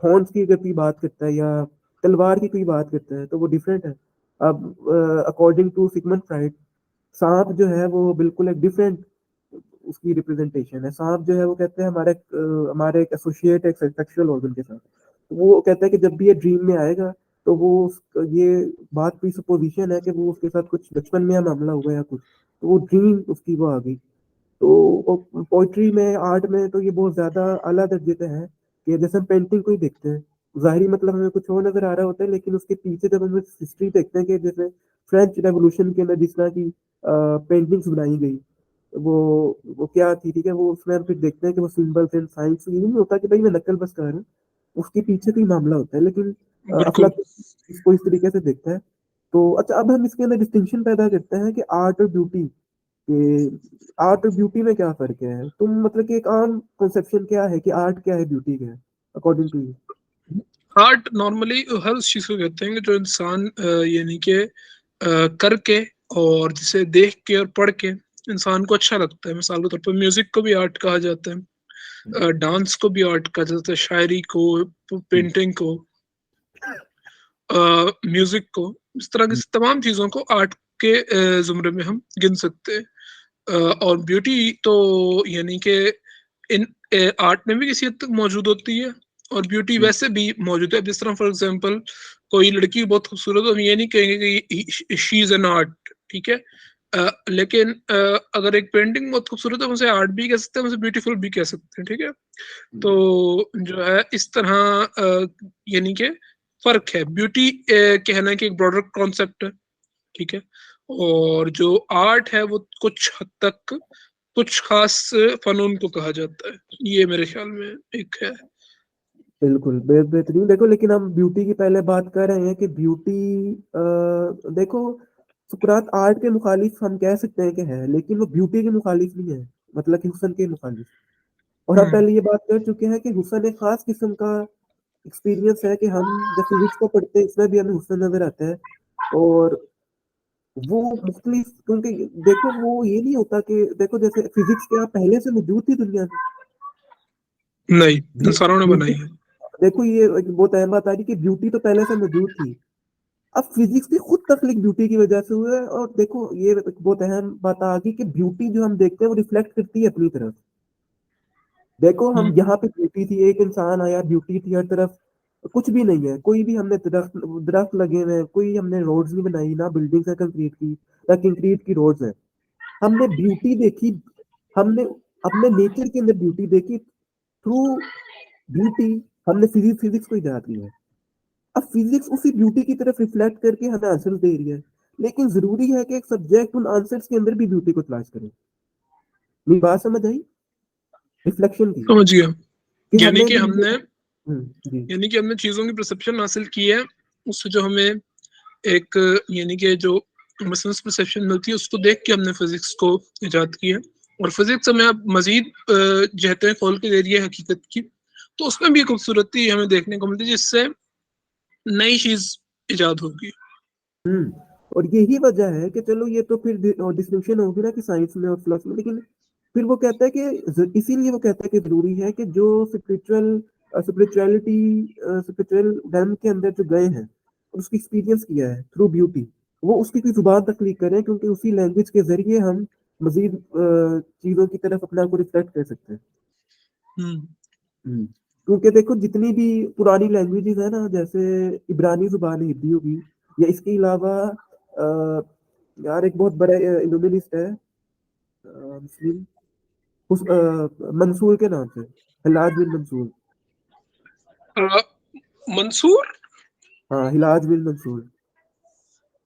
थॉर्न्स की अगर कोई बात करता है या तलवार की कोई बात करता है तो वो डिफरेंट है। अब अकॉर्डिंग टू सिगमंड फ्राइड, सांप जो है वो बिल्कुल एक डिफरेंट उसकी रिप्रेजेंटेशन है। सांप जो है वो कहते हैं हमारे एक एसोसिएट एक सेक्सुअल ऑर्गन के साथ। तो वो कहता है कि जब भी ये ड्रीम में आएगा तो वो ये बात की सुपोजिशन है कि वो उसके साथ कुछ बचपन में मामला हुआ या कुछ, तो वो ड्रीम उसकी वो आ गई। तो पोइट्री में, आर्ट में तो ये बहुत ज्यादा आला दर्जे पे है कि जैसे हम पेंटिंग को ही देखते हैं, जाहिरी मतलब हमें कुछ और नजर आ रहा होता है, लेकिन उसके पीछे जब हम हिस्ट्री देखते हैं कि जैसे फ्रेंच रेवोल्यूशन के अंदर जिस तरह की पेंटिंग्स बनाई गई, वो वो क्या थी, ठीक है, वो उसमें हम फिर देखते हैं कि वो सिंबल्स एंड साइंस, ये नहीं होता कि भाई मैं नकल बस कर रहा हूँ, उसके पीछे कोई मामला होता है। लेकिन बिल्कुल। अफलातून इसको इस तरीके से देखता है। तो अच्छा, अब हम इसके अंदर डिस्टिंक्शन पैदा करते हैं कि आर्ट और ब्यूटी, कि आर्ट और ब्यूटी में क्या फर्क है। तुम मतलब कि एक आम कंसेप्शन क्या है कि आर्ट क्या है, ब्यूटी क्या है, according to you. Art normally हर उस चीज को कहते हैं कि जो इंसान यानी कि करके और जिसे देख के और पढ़ के इंसान को अच्छा लगता है। मिसाल के तौर पर म्यूजिक को भी आर्ट कहा जाता है, डांस को भी आर्ट कहा जाता है, शायरी को, पेंटिंग को, म्यूजिक को, इस तरह की तमाम चीजों को आर्ट के जुमरे में हम गिन सकते हैं। और ब्यूटी तो यानी कि इन आर्ट में भी किसी हद तक मौजूद होती है, और ब्यूटी वैसे भी मौजूद है। जिस तरह फॉर एग्जांपल कोई लड़की बहुत खूबसूरत, हम ये नहीं कहेंगे कि शी इज एन आर्ट, ठीक है। लेकिन अगर एक पेंटिंग बहुत खूबसूरत है, हम उसे आर्ट भी कह सकते हैं, हम उसे ब्यूटीफुल भी कह सकते हैं, ठीक है। तो जो है इस तरह यानी कि फर्क है। ब्यूटी कहना कि एक ब्रॉडर कॉन्सेप्ट है, ठीक है। और जो आर्ट है वो कुछ हद तक कुछ खास फनून को कहा जाता है। ये मेरे ख्याल में एक है। बिल्कुल बेहतरीन। देखो, लेकिन हम ब्यूटी की पहले बात कर रहे हैं कि ब्यूटी, देखो, सुकरात आर्ट के मुखालिफ हम कह सकते हैं कि है, लेकिन वो ब्यूटी के मुखालिफ नहीं है, मतलब कि हुस्न के मुखालिफ। और हम पहले ये बात कर चुके हैं कि हुस्न एक खास किस्म का एक्सपीरियंस है कि हम जब फिजिक्स को पढ़ते हैं इसमें भी हमें हुस्न नजर आता है। और वो मुख्तलिफ, क्योंकि देखो वो ये नहीं होता कि देखो जैसे फिजिक्स क्या पहले से मौजूद थी दुनिया में? नहीं, इंसानों ने बनाई ब्यूटी, है। देखो ये एक बहुत अहम बात आ रही कि ब्यूटी तो पहले से मौजूद थी। अब फिजिक्स भी खुद तख्लीक ब्यूटी की वजह से हुआ है। और देखो ये एक बहुत अहम बात आ गई कि ब्यूटी जो हम देखते हैं वो रिफ्लेक्ट करती है अपनी तरफ। देखो हम हम्म, यहाँ पे ब्यूटी थी, एक इंसान आया, ब्यूटी थी हर तरफ, कुछ भी नहीं है। कोई भी हमने दरख्त दरख्त लगे हुए हैं, कोई हमने रोड्स नहीं बनाई, ना बिल्डिंग्स है कंक्रीट की, ना कंक्रीट की रोड्स है। हमने ब्यूटी देखी, हमने अपने नेचर के अंदर ब्यूटी देखी। थ्रू ब्यूटी हमने फिजिक्स फिजिक्स को इजाद किया है। अब फिजिक्स उसी ब्यूटी की तरफ रिफ्लेक्ट करके हमें आंसर दे रही है। लेकिन जरूरी है कि एक सब्जेक्ट उन आंसर्स के अंदर भी ब्यूटी को तलाश करे। मेरी बात समझ आई? रिफ्लेक्शन की, समझ गया। कि यानी हमें कि भी हमने जी। यानी कि हमने चीजों की परसेप्शन हासिल की है, उससे जो हमें एक, यानी कि जो सेंस परसेप्शन मिलती है उसको देख के हमने फिजिक्स को इजाद की है। और फिजिक्स हमें अब मजीद जहतें खोल के दे रही है हकीकत की, तो उसमें भी खूबसूरती हमें देखने को मिलती है जिससे नई चीज इजाद होगी। हम्म और यही वजह है कि चलो ये तो फिर डिस्टिंक्शन होगी ना कि साइंस में और फिलोसफी में। लेकिन फिर वो कहता है कि इसीलिए वो कहता है कि जरूरी है कि जो स्पिरिचुअलिटी स्पिरिचुअल डैम के अंदर जो गए हैं और उसकी एक्सपीरियंस किया है थ्रू ब्यूटी, वो उसकी कोई जुबान तख्लीक करें, क्योंकि उसी लैंग्वेज के जरिए हम मजीद चीजों की तरफ अपने आप को रिफ्लेक्ट कर सकते हैं। हम्म, हम्म, क्योंकि देखो जितनी भी पुरानी लैंग्वेजेस है ना, जैसे इब्रानी जुबान है, हिब्री होगी, या इसके अलावा यार एक बहुत बड़ा इल्लुमिनिस्ट है मुस्लिम, मंसूर के नाम से, हिलाज बिन मंसूर। अ, मंसूर। हाँ, हिलाज बिन मंसूर।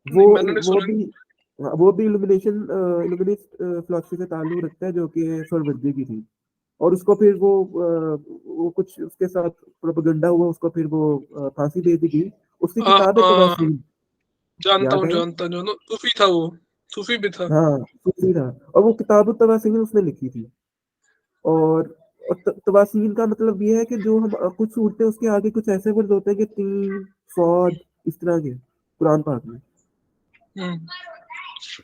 वो नहीं, मैंने नहीं वो सुना। भी, हाँ, वो भी इल्यूमिनिस्ट फिलोसफी से ताल्लुक रखता है, जो कि सोरबर्दी की थी। और उसको फिर वो कुछ उसके साथ प्रोपेगेंडा हुआ, उसको फिर वो फांसी दे दी गई। उसकी आ, किताब है आ, तवासीन। जानता याद हूँ, है? जानता हूँ, जानता हूँ। सूफी था वो, सूफी भी था। हाँ, सूफी था। और वो किताब तवासीन उसने लिखी थी। और तवासीन का मतलब ये है कि जो हम कुछ सूरतें उसके आगे कुछ ऐसे वर्ड होते हैं कि तीन, सौद, इस तरह के कुरान पाक में। हम्म,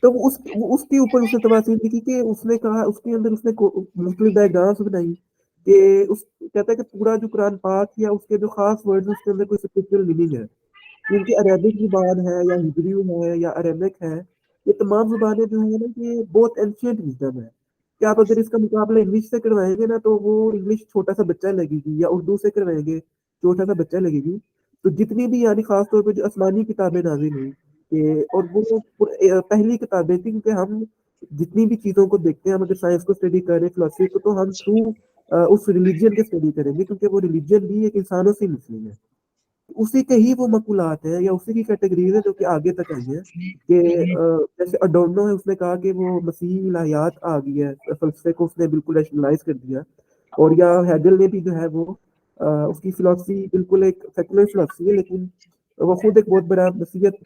तो वो उसके ऊपर उसने तवासीन लिखी कि उसने कहा, उसके अंदर उसने मुख्तलिफ डायग्राम्स बनाई कि उस कहता है कि पूरा जो कुरान पाक या उसके जो खास वर्ड्स उसके अंदर कोई स्पिरिचुअल मीनिंग है। क्योंकि अरेबिक जुबान है या हिब्रू है या अरेबिक है, ये तमाम जुबानें जो है ना, ये बहुत एंशियंट विजडम है। कि आप अगर इसका मुकाबला इंग्लिश से करवाएंगे ना, तो वो इंग्लिश छोटा सा बच्चा लगेगी, या उर्दू से करवाएंगे छोटा सा बच्चा लगेगी। तो जितनी भी यानी खास तौर पे जो आसमानी किताबें नाजिल हुई, और वो पहली किताबें थी, क्योंकि हम जितनी भी चीजों को देखते हैं, हम अगर साइंस को स्टडी कर रहे हैं, फिलोसफी को, तो हम थ्रू उस रिलीजन के स्टडी करेंगे, क्योंकि वो रिलीजन भी एक इंसानों से निकली है। उसी के ही वो मकुलात है या उसी की कैटेगरीज है जो कि आगे तक आई है। कि जैसे अडोर्नो है, उसने कहा कि वो मसीही इलाहियात आ गई है, फलसफे को उसने बिल्कुल रैशनलाइज कर दिया। और या हेगल ने भी जो है वो उसकी फिलोसफी बिल्कुल एक सेकुलर फिलोसफी है, लेकिन वो खुद एक बहुत बड़ा मसीहत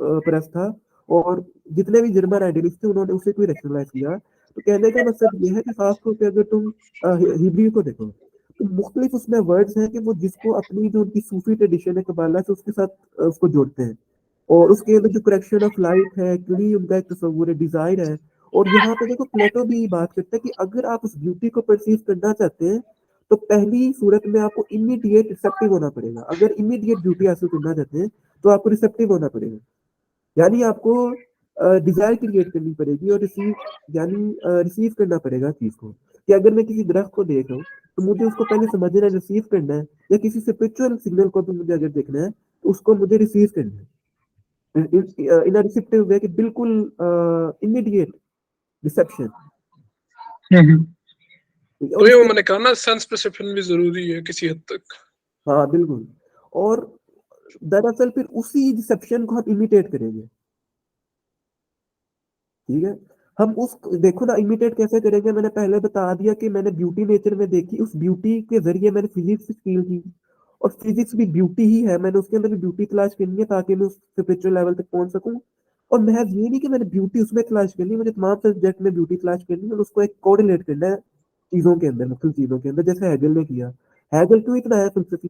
परस्त था। और जितने भी जर्मन आइडियलिस्ट थे उन्होंने उसे कोई रैशनलाइज किया। तो कहने का मतलब ये है कि खासतौर पर अगर तुम हिब्रू को देखो, तो मुख्तलिफ उसमें वर्ड्स हैं कि वो जिसको अपनी जो उनकी सूफी ट्रेडिशन है कबाला से उसके साथ उसको जोड़ते हैं। और उसके अंदर जो करेक्शन ऑफ लाइट है, क्ली उनका एक तस्वुर है, डिजायर है। और यहाँ पे देखो प्लेटो भी बात करता है कि अगर आप उस ब्यूटी को परसीव करना चाहते हैं, तो पहली सूरत में आपको इमीडिएट रिसेप्टिव होना पड़ेगा। अगर इमीडिएट ब्यूटी हासिल करना चाहते हैं, तो आपको रिसेप्टिव होना पड़ेगा। यानी आपको डिजायर क्रिएट करनी पड़ेगी और रिसीव, यानी रिसीव करना पड़ेगा चीज को। कि अगर मैं किसी दरख्त को देख रहा हूँ, तो मुझे उसको पहले समझना है, रिसीव करना है। या किसी स्पिरिचुअल सिग्नल को भी मुझे अगर देखना है, तो उसको मुझे रिसीव करना है इन अ रिसेप्टिव वे, कि बिल्कुल इमीडिएट रिसेप्शन। हम्म। और तो ये वो उसके, मैंने कहा ना, सेंस परसेप्शन भी जरूरी है किसी हद तक। हाँ बिल्कुल। और दरअसल फिर उसी रिसेप्शन को हम इमिटेट करेंगे। ठीक है, हम उस, देखो ना, इमिटेट कैसे करेंगे? मैंने पहले बता दिया कि मैंने ब्यूटी नेचर में देखी, उस ब्यूटी के जरिए मैंने फिजिक्स फील की। और फिजिक्स भी ब्यूटी ही है, मैंने उसके अंदर भी ब्यूटी तलाश करनी है ताकि मैं उस स्पिरिचुअल लेवल तक पहुंच सकूं। और महज ये नहीं कि मैंने ब्यूटी उसमें तलाश करनी है, मुझे तमाम सब्जेक्ट में ब्यूटी तलाश करनी है और उसको एक कोरिलेट करना है चीजों के अंदर, मुख्तलिफ चीजों के अंदर, जैसे हैगल ने किया। हैगल क्यों इतना है फिलसफी,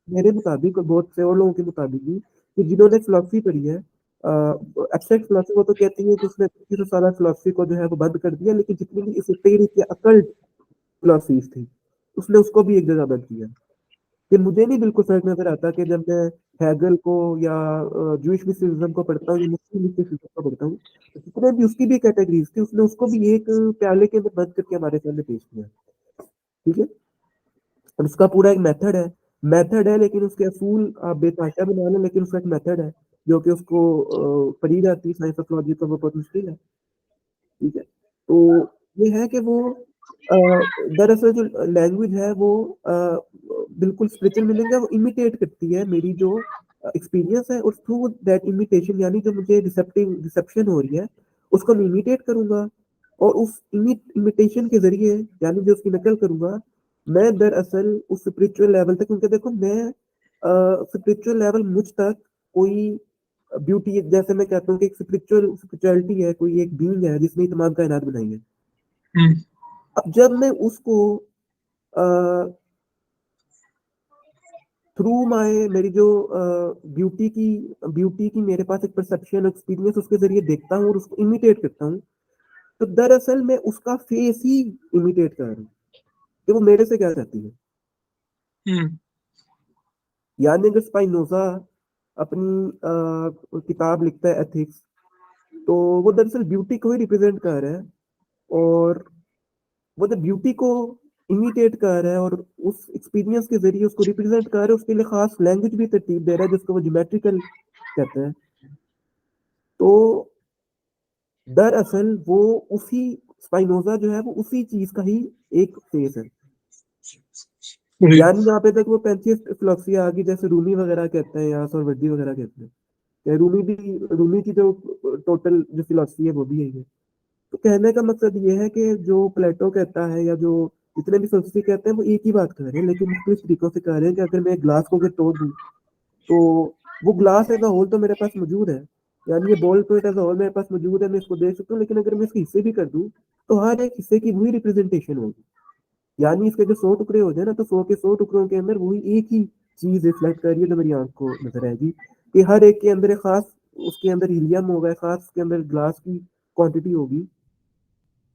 मेरे मुताबिक और बहुत से और लोगों के मुताबिक भी, कि जिन्होंने फिलोसफी पढ़ी है, एब्स्ट्रैक्ट फिलोसफी, वो तो कहती है कि उसने 2500 साल फिलोसफी को जो है वो बंद कर दिया, लेकिन जितनी भी इस अकल्ट फिलोसफीज थी उसने उसको भी एक जगह बंद किया। कि मुझे नहीं बिल्कुल फर्क नजर आता कि जब मैं हैगल को या जूइश मिस्टिसिज्म को पढ़ता हूँ या मुस्लिम मिस्टिसिज्म को पढ़ता हूँ, तो जितने भी उसकी भी कैटेगरीज थी उसने उसको भी एक प्याले के अंदर बंद करके हमारे सामने पेश किया। ठीक है, और उसका पूरा एक मेथड है, लेकिन उसके असूल आप बेताशा बना लें, लेकिन उसका एक मेथड है जो कि उसको पढ़ी जाती है साइंस ऑफ लॉजिक, तो वो बहुत मुश्किल है। ठीक है, तो ये है कि वो अ, दरअसल जो लैंग्वेज है वो बिल्कुल स्पिरिचुअल मीनिंग है, वो इमिटेट करती है मेरी जो एक्सपीरियंस है, और थ्रू दैट इमिटेशन, यानी जो मुझे रिसेप्शन हो रही है उसको मैं इमिटेट करूंगा, और उस इमिटेशन के जरिए, यानी जो उसकी नकल करूंगा, मैं दरअसल उस स्पिरिचुअल लेवल तक, क्योंकि देखो मैं स्पिरिचुअल लेवल मुझ तक कोई ब्यूटी, जैसे मैं कहता हूँ कि एक स्पिरिचुअलिटी है, कोई एक बीइंग है जिसने ये तमाम कायनात बनाई है। हम्म, अब जब मैं उसको थ्रू माय मेरी जो ब्यूटी की मेरे पास एक परसेप्शन एक्सपीरियंस उसके जरिए देखता हूँ और उसको इमिटेट करता हूँ, तो दरअसल मैं उसका फेस ही इमिटेट कर रहा हूँ कि वो मेरे से क्या चाहती है। हम्म, यानी अगर स्पाइनोजा अपनी किताब लिखता है एथिक्स, तो वो दरअसल ब्यूटी को ही रिप्रेजेंट कर रहा है, और वो जब ब्यूटी को इमिटेट कर रहा है और उस एक्सपीरियंस के जरिए उसको रिप्रेजेंट कर रहा है, उसके लिए खास लैंग्वेज भी तरतीब दे रहा है जिसको वो ज्योमेट्रिकल कहते हैं। तो दरअसल वो उसी स्पाइनोजा जो है वो उसी चीज का ही एक फेस है। वही। यानी यहाँ पे तक वो पैंथीस्ट फिलोसफी आ गई, जैसे रूमी वगैरह कहते हैं या सोरवर्दी वगैरह कहते हैं, या रूमी की जो टोटल जो फिलोसफी है वो भी यही है। तो कहने का मकसद ये है कि जो प्लेटो कहता है या जो जितने भी फिलोसफी कहते हैं वो एक ही बात कर रहे हैं, लेकिन मुख्तलिफ तरीकों से कह रहे हैं कि अगर मैं ग्लास को अगर तोड़ दूं, तो वो ग्लास एज अ होल तो मेरे पास मौजूद है, यानी ये बॉल तो एज अ होल मेरे पास मौजूद है, मैं इसको देख सकता हूँ, लेकिन अगर मैं इसके हिस्से भी कर दूं, तो हर एक हिस्से की वही रिप्रेजेंटेशन होगी। यानी इसके जो 100 टुकड़े हो जाए ना, तो 100 के 100 टुकड़ों के अंदर वही एक ही चीज रिफ्लेक्ट कर रही है जो मेरी आंख को नजर आएगी, कि हर एक के अंदर एक खास, उसके अंदर हीलियम होगा, खास उसके अंदर ग्लास की क्वांटिटी होगी।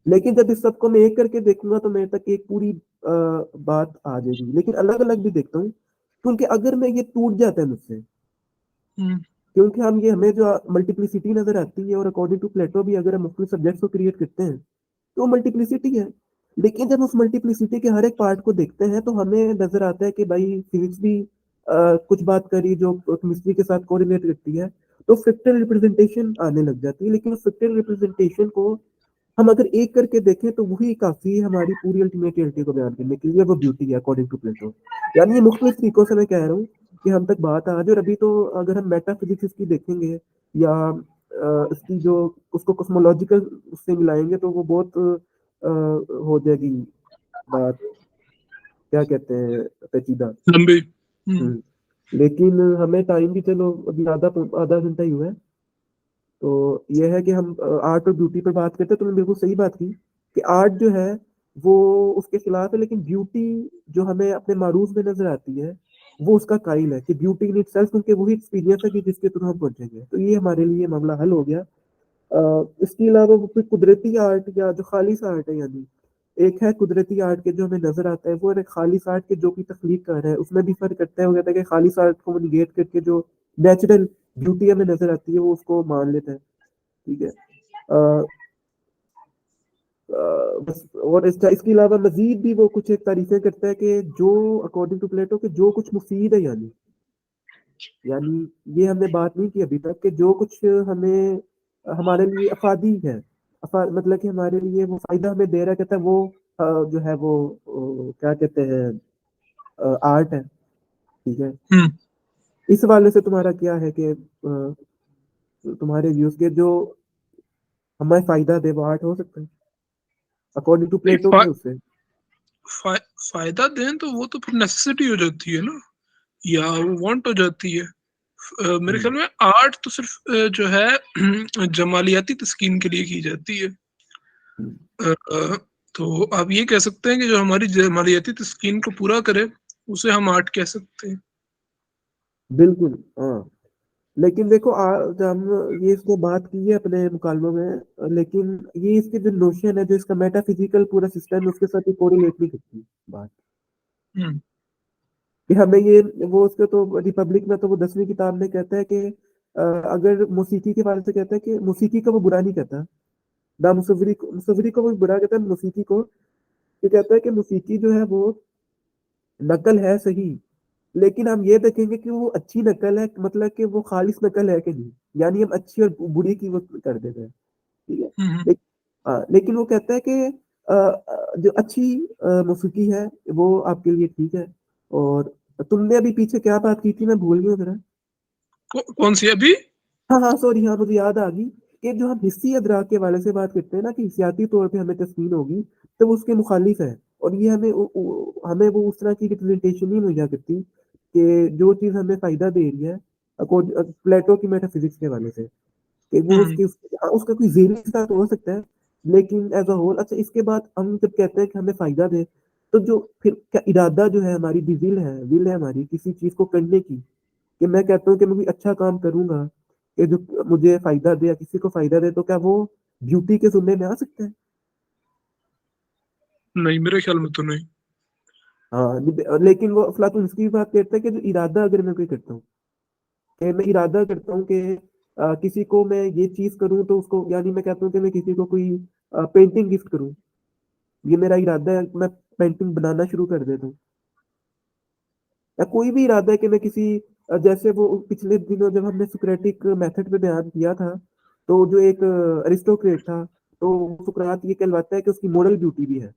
लेकिन जब इस सबको मैं एक करके देखूंगा तो मेरे तक एक पूरी बात आ जाएगी, लेकिन अलग अलग भी देखता हूँ, क्योंकि अगर मैं ये टूट जाता है मुझसे, हम्म, क्योंकि हमें जो मल्टीप्लिसिटी नजर आती है, और अकॉर्डिंग टू प्लेटो भी अगर हम मुख्तलिफ सब्जेक्ट्स को क्रिएट करते हैं तो मल्टीप्लिसिटी है। लेकिन जब उस मल्टीप्लिसिटी के हर एक पार्ट को देखते हैं तो हमें नजर आता है कि भाई फिजिक्स भी कुछ बात करी जो केमिस्ट्री के साथ कोरिलेट करती है, तो फ्रैक्टल रिप्रेजेंटेशन आने लग जाती है। लेकिन उस फ्रैक्टल रिप्रेजेंटेशन को हम अगर एक करके देखें तो वही काफी है हमारी पूरी अल्टीमेट रियलिटी को बयान करने के लिए, वो ब्यूटी है अकॉर्डिंग टू प्लेटो। यानी ये मुख्तलिफ तरीकों से मैं कह रहा हूँ कि हम तक बात आ जाए। और अभी तो अगर हम मेटाफिजिक्स इसकी देखेंगे या इसकी जो उसको कॉस्मोलॉजिकल उससे मिलाएंगे, तो वो बहुत हो जाएगी बात, क्या कहते हैं, पेचीदा। लंबी। लेकिन हमें टाइम भी, चलो अभी आधा घंटा ही हुआ है, तो ये है कि हम आर्ट और ब्यूटी पर बात करते हैं। तुमने बिल्कुल सही बात की कि आर्ट जो है वो उसके खिलाफ है, लेकिन ब्यूटी जो हमें अपने मारूफ में नजर आती है वो उसका कायल है, कि ब्यूटी इन इटसेल्फ, क्योंकि वही एक्सपीरियंस है कि जिसके थ्रू हम पहुंचेंगे। तो ये हमारे लिए मामला हल हो गया। इसके अलावा वो कोई कुदरती आर्ट या जो खालिश आर्ट है, यानी एक है कुदरती आर्ट के जो हमें नजर आता है, वो एक खालिश आर्ट के जो की तख्लीक कर रहा है, उसमें भी फर्क करता है। हो जाता है कि खालिश आर्ट को निगेट करके जो नेचुरल ब्यूटी हमें नजर आती है वो उसको मान लेता है। ठीक है, बस। और इसके अलावा मजीद भी वो कुछ एक तारीफें करता है कि जो अकॉर्डिंग टू प्लेटो कि जो कुछ मुफीद है, यानी ये हमने बात नहीं की अभी तक, कि जो कुछ हमें हमारे लिए अफादी है, मतलब कि हमारे लिए वो फायदा हमें दे रहा है, कहता है वो जो है वो क्या कहते हैं, आर्ट है। ठीक है, हम्म, इस हवाले से तुम्हारा क्या है कि तुम्हारे व्यूज के जो हमें फायदा दे वो आर्ट हो सकता है अकॉर्डिंग टू नहीं, प्लेटो के उससे। फायदा दें तो वो तो फिर नेसेसिटी हो जाती है ना, या वो वांट हो जाती है। मेरे हम्म, ख्याल में आर्ट तो सिर्फ जो है जमालियाती तस्कीन के लिए की जाती है। हम्म, तो आप ये कह सकते हैं कि जो हमारी जमालियाती तस्कीन को पूरा करे उसे हम आर्ट कह सकते हैं। बिल्कुल हाँ। लेकिन देखो जब हम ये इसको बात की है अपने मुकालमों में, लेकिन ये इसके जो नोशन है, जो इसका मेटाफिजिकल पूरा सिस्टम है, उसके साथ ये कोरिलेट नहीं करती बात। हम्म कि हमें ये वो उसके तो रिपब्लिक में तो वो 10वीं किताब में कहता है कि अगर मौसीकी के बारे से कहता है कि मौसीकी का वो बुरा नहीं कहता, ना मुसव्विरी को वो बुरा कहता है, मौसीकी को ये कहता है कि मौसीकी जो है वो नकल है सही, लेकिन हम ये देखेंगे कि वो अच्छी नकल है, मतलब कि वो खालिस नकल है कि नहीं, यानी हम अच्छी और बुरी की वो कर देते हैं। ठीक है। हम्म लेकिन वो कहता है कि जो अच्छी मौसीकी है वो आपके लिए ठीक है। और तुमने अभी पीछे क्या बात की थी, मैं भूल गया जरा। कौन सी अभी? हाँ हाँ सॉरी, हाँ मुझे याद आ गई कि जो हम हिस्सी अदराक के वाले से बात करते हैं ना कि हिस्सियाती तौर पे हमें तस्कीन होगी, तो वो उसके मुखालिफ है। और ये हमें वो उस तरह की रिप्रेजेंटेशन नहीं मुहैया करती कि जो चीज़ हमें फायदा दे रही है प्लेटो की मेटाफिजिक्स के वाले से, कि वो हम्म हाँ, उसका कोई ज़ेरी हिस्सा तो हो सकता है, लेकिन एज अ होल। अच्छा, इसके बाद हम जब कहते हैं कि हमें फायदा दे, तो जो फिर क्या इरादा जो है हमारी, विल है हमारी किसी चीज़ को करने की, कि मैं कहता हूँ कि मैं कोई अच्छा काम करूंगा कि जो मुझे फायदा दे या किसी को फायदा दे, तो क्या वो ब्यूटी के जुम्मे में आ सकता है? नहीं, मेरे ख्याल में तो नहीं। हाँ लेकिन वो अफलातून इसकी भी बात करता है कि जो इरादा अगर मैं कोई करता हूँ, कि मैं इरादा करता हूँ कि किसी को मैं ये चीज करूँ, तो उसको, यानी मैं कहता हूँ कि मैं किसी को कोई पेंटिंग गिफ्ट करूँ, ये मेरा इरादा है, मैं पेंटिंग बनाना शुरू कर देता हूँ। या कोई भी इरादा है कि मैं किसी जैसे वो पिछले दिनों जब हमने सुक्रेटिक मेथड पे बयान किया था, तो जो एक अरिस्टोक्रेट था, तो सुकरात ये कहलवाता है कि उसकी मोरल ब्यूटी भी है।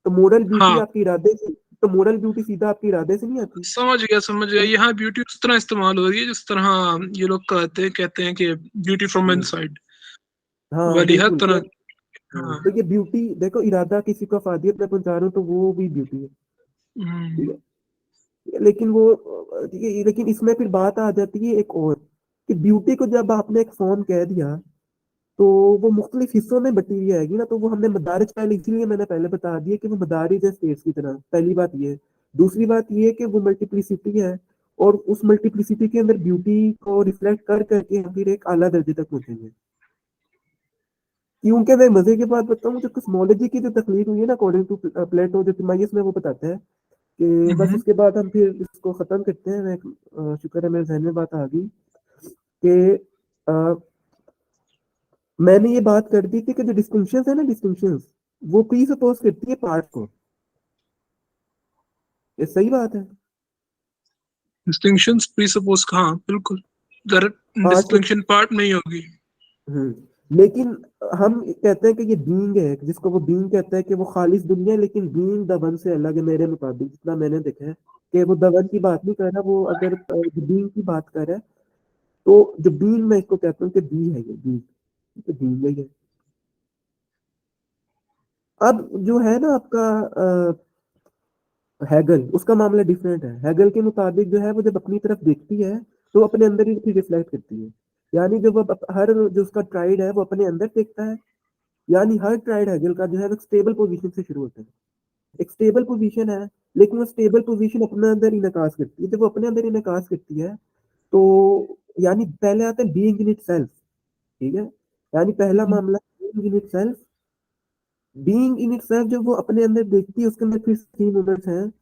तो मोरल ब्यूटी हाँ, आपके इरादे से, तो मोरल ब्यूटी सीधा आपके इरादे से नहीं आती। समझ गया। यहाँ ब्यूटी उस तरह इस्तेमाल हो रही है जिस तरह ये लोग कहते हैं कि ब्यूटी फ्रॉम हम्म, इनसाइड हाँ वाली हर बिल्कुल तरह। हाँ। तो ये ब्यूटी देखो, इरादा किसी को अफादियत में पहुंचा रहा हूँ, तो वो भी ब्यूटी है। हम्म ठीक है। लेकिन वो ठीक है, लेकिन इसमें फिर बात आ जाती है एक और, कि ब्यूटी को जब आपने एक फॉर्म कह दिया, तो वो मुख्तलिफ हिस्सों में बटी हुई आएगी ना, तो वो हमने मदारिज पहले, इसीलिए मैंने पहले बता दिया कि वो मदारिज है स्टेट्स की तरह। पहली बात ये है। दूसरी बात ये है कि वो मल्टीप्लिसिटी है, और उस मल्टीप्लिसिटी के अंदर ब्यूटी को रिफ्लेक्ट कर करके हम फिर एक आला दर्जे तक पहुंचेंगे। क्योंकि मैं मजे की बात बताऊं, जो कॉस्मोलॉजी की जो तकलीफ हुई है ना अकॉर्डिंग टू प्लेटो, जो तिमाइस में वो बताता है, कि बस हम्म उसके बाद हम फिर इसको खत्म करते हैं। मैं शुक्र है मेरे जहन में बात आ गई कि मैंने ये बात कर दी थी कि जो डिस्टिंक्शन है ना, डिस्टिंक्शन वो प्री सपोज करती है पार्ट को। ये सही बात है। डिस्टिंक्शंस प्रीसपोज, हाँ बिल्कुल। डायरेक्ट पार्ट को। डिस्टिंक्शन पार्ट नहीं होगी। लेकिन हम कहते हैं कि ये बीइंग है, जिसको वो बीइंग कहता है कि वो खालिस दुनिया है, लेकिन बीइंग द वन से अलग है मेरे मुताबिक, जितना मैंने देखा है कि वो द वन की बात नहीं कर रहा, वो अगर बीइंग की बात कर रहा है, तो जो बीइंग मैं इसको कहता हूँ कि बी है, ये बी, तो बीइंग है ये। अब जो है ना आपका हैगल, उसका मामला डिफरेंट है। हैगल के मुताबिक जो है वो जब अपनी तरफ देखती है, तो वो अपने अंदर ही फिर रिफ्लेक्ट करती है। यानी जब वो हर जो उसका ट्राइड है वो अपने अंदर देखता है, यानी हर ट्राइड हैगल का जो है वो स्टेबल पोजीशन से शुरू होता है। एक स्टेबल पोजीशन है, लेकिन वो स्टेबल पोजीशन अपने अंदर ही नकाज करती है। जब वो अपने अंदर ही नकाज करती है, तो यानी पहले आता है बीइंग इन इटसेल्फ। ठीक है। यानी पहला मामला being in itself. Being in itself जब वो अपने अंदर देखती है, उसके अंदर फिर तीन मोमेंट्स हैं।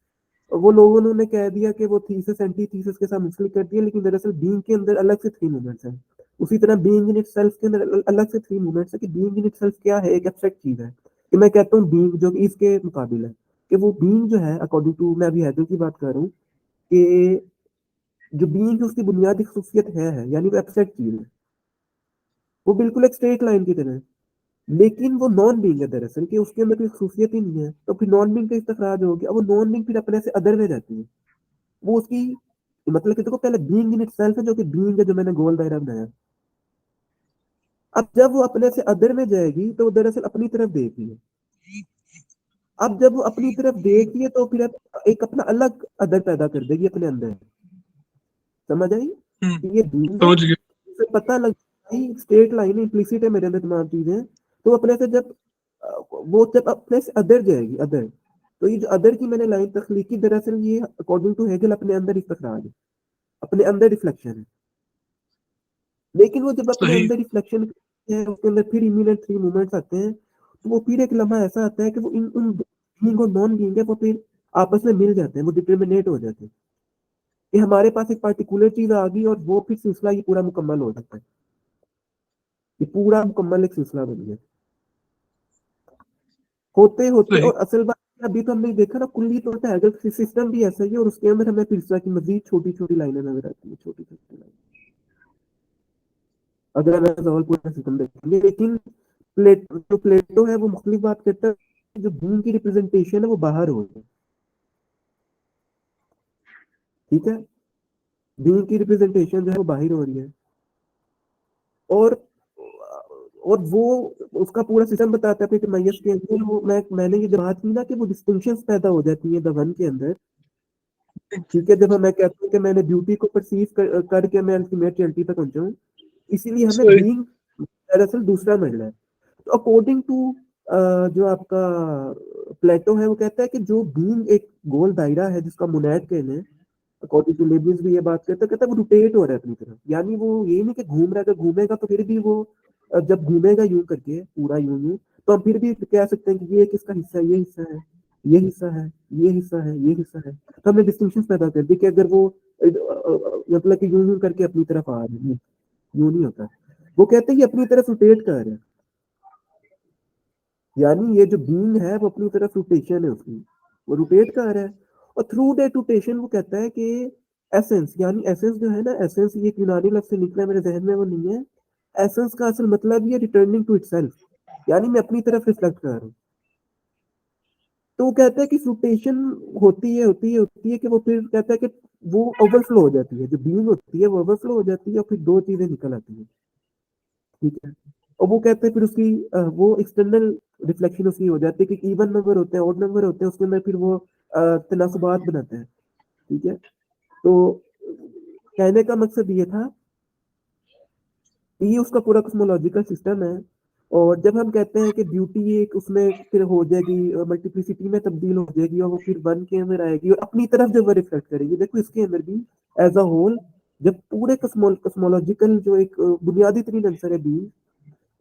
वो लोगों ने उन्हें कह दिया कि वो थीसिस एंटी थीसिस के साथ मुंसलिक कर दिया, लेकिन दरअसल बीइंग के अंदर अलग से थ्री मूवमेंट्स हैं। उसी तरह बीइंग इन इटसेल्फ के अंदर अलग से थ्री मूवमेंट्स है, कि बीइंग इन इटसेल्फ क्या है, एक एब्स्ट्रैक्ट चीज है। कि मैं कहता हूँ बीइंग जो कि इसके मुकाबिल है, कि वो बीइंग जो है अकॉर्डिंग टू, मैं अभी हैदर की बात कर रहा हूँ, कि जो बीइंग है उसकी बुनियादी खसूसियत है, यानी वो एब्स्ट्रैक्ट चीज है, वो बिल्कुल एक स्ट्रेट लाइन की तरह है। लेकिन वो नॉन बीइंग है दरअसल, कि उसके अंदर कोई खसूसियत ही नहीं है, तो फिर नॉन बीइंग का इस्तेखराज हो गया। वो नॉन बीइंग फिर अपने से अदर में जाती है। वो उसकी, मतलब कि देखो पहले बीइंग इन इटसेल्फ है, जो कि बीइंग है, जो मैंने गोल दायरा बनाया। अब जब वो अपने से अदर में जाएगी, तो वो दरअसल अपनी तरफ देख रही है। अब जब वो अपनी तरफ देख रही है, तो फिर अब एक अपना अलग अदर पैदा कर देगी अपने अंदर। समझ आई हम्म कि ये बीइंग है, समझ गया। उसे पता लग, स्टेट लाइन इम्प्लिसिट है मेरे अंदर तमाम चीजें। तो अपने से जब वो जब अपने से अदर जाएगी, अदर, तो ये जो अदर की मैंने लाइन तख्लीकी, दरअसल ये अकॉर्डिंग टू हेगल अपने अंदर इस्तखराज है, अपने अंदर रिफ्लेक्शन है। लेकिन वो जब अपने सही। अंदर रिफ्लेक्शन है, उसके अंदर फिर इमीडिएट थ्री मूवमेंट्स आते हैं, तो वो फिर एक लम्हा ऐसा आता है कि वो इन उन बीइंग और नॉन बीइंग है, वो फिर आपस में मिल जाते हैं, वो डिटर्मिनेट हो जाते हैं कि हमारे पास एक पार्टिकुलर चीज आ गई और वो फिर सिलसिला ये पूरा मुकम्मल हो जाता है, ये पूरा मुकम्मल एक सिलसिला बन गया होते होते। सही। और असल बात अभी तो हमने देखा ना, कुल्ली तौर पर हेगल सिस्टम भी ऐसा ही है, और उसके अंदर हमें फिर इस तरह की मजीद छोटी छोटी लाइनें नजर आती है, छोटी छोटी लाइनें, अगर हम सवाल पूरा सिस्टम देखेंगे। लेकिन जो प्लेटो है वो मुख्तलिफ बात करता है, जो बीइंग की रिप्रेजेंटेशन है वो बाहर हो गई, ठीक है, बीइंग की रिप्रेजेंटेशन जो है वो बाहर हो रही है। और वो उसका पूरा सिस्टम बताता है अपने तमय्युज के अंदर। वो मैंने ये जो बात की ना कि वो डिस्टिंक्शंस पैदा हो जाती है द वन के अंदर, ठीक है, जब मैं कहता हूँ कि मैंने ब्यूटी को परसीव करके मैं अल्टीमेट रियलिटी तक पहुंचा हूँ, इसीलिए हमें सही। बीइंग दरअसल दूसरा मिल रहा है। तो अकॉर्डिंग टू जो आपका प्लेटो है, वो कहता है कि जो बीइंग एक गोल दायरा है जिसका मुनैद कहने हैं, अकॉर्डिंग टू लेबिस भी ये बात करता है, कहता है वो रोटेट हो रहा है अपनी तरफ, यानी वो ये नहीं कि घूम रहा है, अगर घूमेगा तो फिर भी वो जब घूमेगा यूं करके पूरा यूं यूं, तो हम फिर भी कह सकते हैं कि ये किसका हिस्सा है, ये हिस्सा है, ये हिस्सा है, ये हिस्सा है, ये हिस्सा है। तो हमने डिस्टिंक्शन पैदा कर दी कि अगर वो मतलब कि यूं यूं करके अपनी तरफ आ रहे हैं, यूं नहीं होता। वो कहते हैं कि अपनी तरफ रोटेट कर रहे हैं, यानी ये जो बीइंग है वो अपनी तरफ रोटेशन है उसकी, वो रोटेट कर रहा है। और थ्रू दैट रोटेशन वो कहता है कि एसेंस, यानी एसेंस जो है ना, एसेंस ये एक यूनानी लफ्ज से निकला है, मेरे जहन में वो नहीं है। एसेंस का असल मतलब ये रिटर्निंग टू इटसेल्फ, यानी मैं अपनी तरफ रिफ्लेक्ट कर रहा हूँ। तो वो कहता है कि रोटेशन होती है कि वो फिर कहता है कि वो ओवरफ्लो हो जाती है, जो बीइंग होती है वो ओवरफ्लो हो जाती है, और फिर दो चीजें निकल आती है, ठीक है। और वो कहते हैं फिर उसकी वो एक्सटर्नल रिफ्लेक्शन उसकी हो जाती है कि इवन नंबर होते हैं, ऑड नंबर होते हैं, उसके अंदर फिर वो तनासुबात बनाते हैं, ठीक है। तो कहने का मकसद ये था, ये उसका पूरा कॉस्मोलॉजिकल सिस्टम है। और जब हम कहते हैं कि ब्यूटी एक उसमें फिर हो जाएगी, मल्टीप्लिसिटी में तब्दील हो जाएगी, और वो फिर वन के अंदर आएगी और अपनी तरफ जब वो रिफ्लेक्ट करेगी, देखो इसके अंदर भी एज अ होल, जब पूरे कॉस्मोलॉजिकल जो एक बुनियादी तरीन आंसर है बी,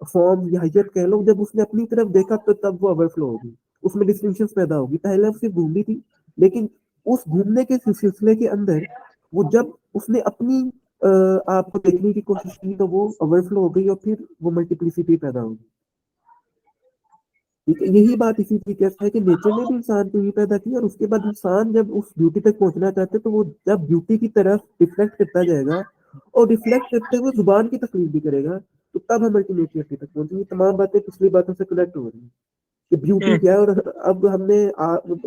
फॉर्म या हैसियत कह लो, जब उसने अपनी तरफ देखा तो तब वो ओवरफ्लो होगी, उसमें डिस्टिंक्शन पैदा होगी। पहले वो सिर्फ घूमनी थी, लेकिन उस घूमने के सिलसिले के अंदर वो जब उसने अपनी आपको देखने की कोशिश की तो वो ओवरफ्लो हो गई, और फिर वो मल्टीप्लिसिटी पैदा होगी, ठीक है। यही बात इसी तरीके से है कि नेचर ने भी इंसान को ही पैदा किया, और उसके बाद इंसान जब उस ब्यूटी तक पहुंचना चाहते हैं, तो वो जब ब्यूटी की तरफ रिफ्लेक्ट करता जाएगा, और रिफ्लेक्ट करते हुए जुबान की तकलीफ भी करेगा, तो तब हम अल्टीमेट रियलिटी तक पहुंचेंगे। तमाम बातें पिछली बातों से कनेक्ट हो रही हैं कि ब्यूटी हम्म। क्या है। और अब हमने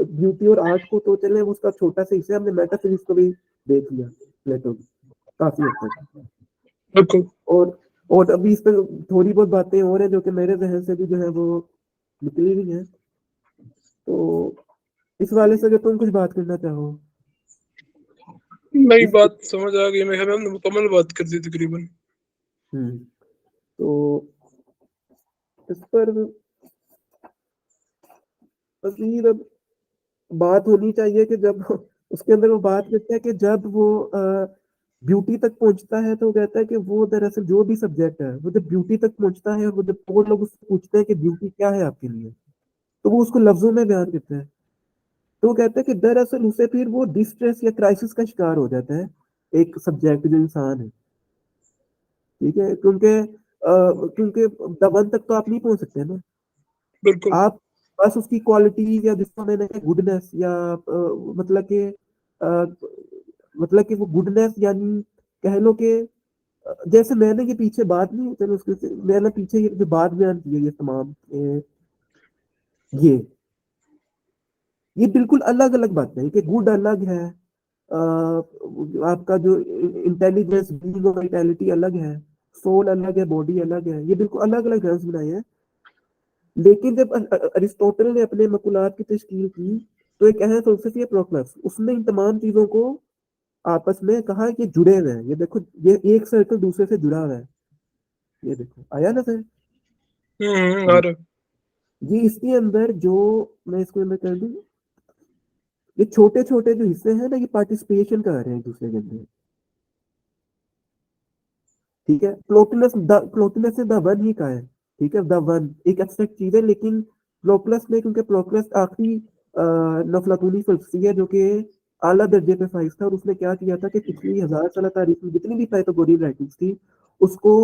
ब्यूटी और आर्ट को तो चले उसका छोटा सा हिस्सा, हमने मेटाफिजिक्स को भी देख लिया प्लेटो की काफी हद तक। बिल्कुल। और अभी इस पर थोड़ी बहुत बातें और हैं जो कि मेरे जहन से भी जो है वो निकली हुई हैं। तो इस वाले से अगर तुम कुछ बात करना चाहो नई इस बात समझ आ गई, मैं हमने मुकम्मल बात कर दी तकरीबन। तो इस पर मजीद अब बात होनी चाहिए कि जब उसके अंदर वो बात करता है कि जब वो ब्यूटी तक पहुंचता है, तो वो कहता है कि वो दरअसल जो भी सब्जेक्ट है वो जब ब्यूटी तक पहुंचता है, और वो जब और लोग उससे पूछते हैं कि ब्यूटी क्या है आपके लिए, तो वो उसको लफ्जों में बयान करता है। तो वो कहता है कि दरअसल उसे फिर वो डिस्ट्रेस या क्राइसिस का शिकार हो जाता है, एक सब्जेक्ट जो इंसान है, ठीक है, क्योंकि दबन तक तो आप नहीं पहुंच सकते ना, बिल्कुल। आप बस उसकी क्वालिटी, या जिसको मैंने गुडनेस या मतलब कि मतलब कि वो गुडनेस, यानी कह लो कि जैसे मैंने ये पीछे बात नहीं, चलो उसके मैंने पीछे ये जो बात बयान की है, ये तमाम ये ये बिल्कुल अलग अलग बातें हैं कि गुड अलग है, आपका जो इंटेलिजेंस, बीइंग और वाइटैलिटी अलग है, सोल अलग है, बॉडी अलग है, ये बिल्कुल अलग अलग टर्म्स बनाए हैं। लेकिन जब अरिस्टोटल ने अपने मकुलात की तश्कील की, तो एक अहम फिलसफी है प्रोक्लस, उसने इन तमाम चीजों को आपस में कहा कि जुड़े हुए हैं, ये देखो ये एक सर्कल दूसरे से जुड़ा हुआ है, ये देखो आया ना सर। आ जी। रहा। ये इसके अंदर जो मैं इसके अंदर कर दूं, ये छोटे छोटे जो हिस्से हैं ना, ये पार्टिसिपेशन कर रहे हैं एक दूसरे के अंदर। ठीक है, प्लोटिनस से द वन ही का है। ठीक है, द वन एक एब्स्ट्रैक्ट चीज है, लेकिन प्लोक्लस में, क्योंकि प्लोक्लस आखिरी नफलातूनी फलसफी है जो कि आला दर्जे पे फाइज था, और उसने क्या किया था कि पिछली 1000 साल तारीख में जितनी भी पाइथागोरियन राइटिंग्स थी उसको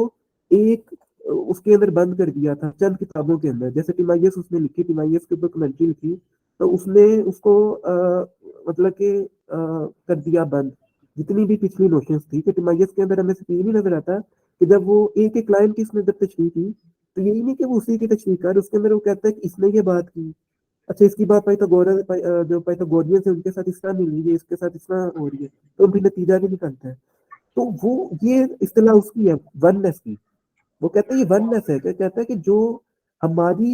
एक उसके अंदर बंद कर दिया था चंद किताबों के अंदर। जैसे टिमाइयस उसने लिखी, टिमाइयस के ऊपर कमेंट्री लिखी, तो उसने उसको मतलब कि कर दिया बंद, जितनी भी पिछली नोशंस थी। कि टिमाइयस के अंदर हमें सिर्फ ये नहीं नजर आता कि जब वो एक एक लाइन की इसने जब तशरीह की, तो यही नहीं कि वो उसी की तशरीह कर, उसके अंदर वो कहता है कि इसने ये बात की, अच्छा इसकी बात जो पाइथागोरियंस है उनके साथ इस तरह मिल रही है, इसके साथ इस तरह हो रही है, तो भी नतीजा भी निकलता है। तो वो ये इस्तेलाह उसकी है, वननेस की। वो कहते हैं ये वननेस है, क्या कहता है कि जो हमारी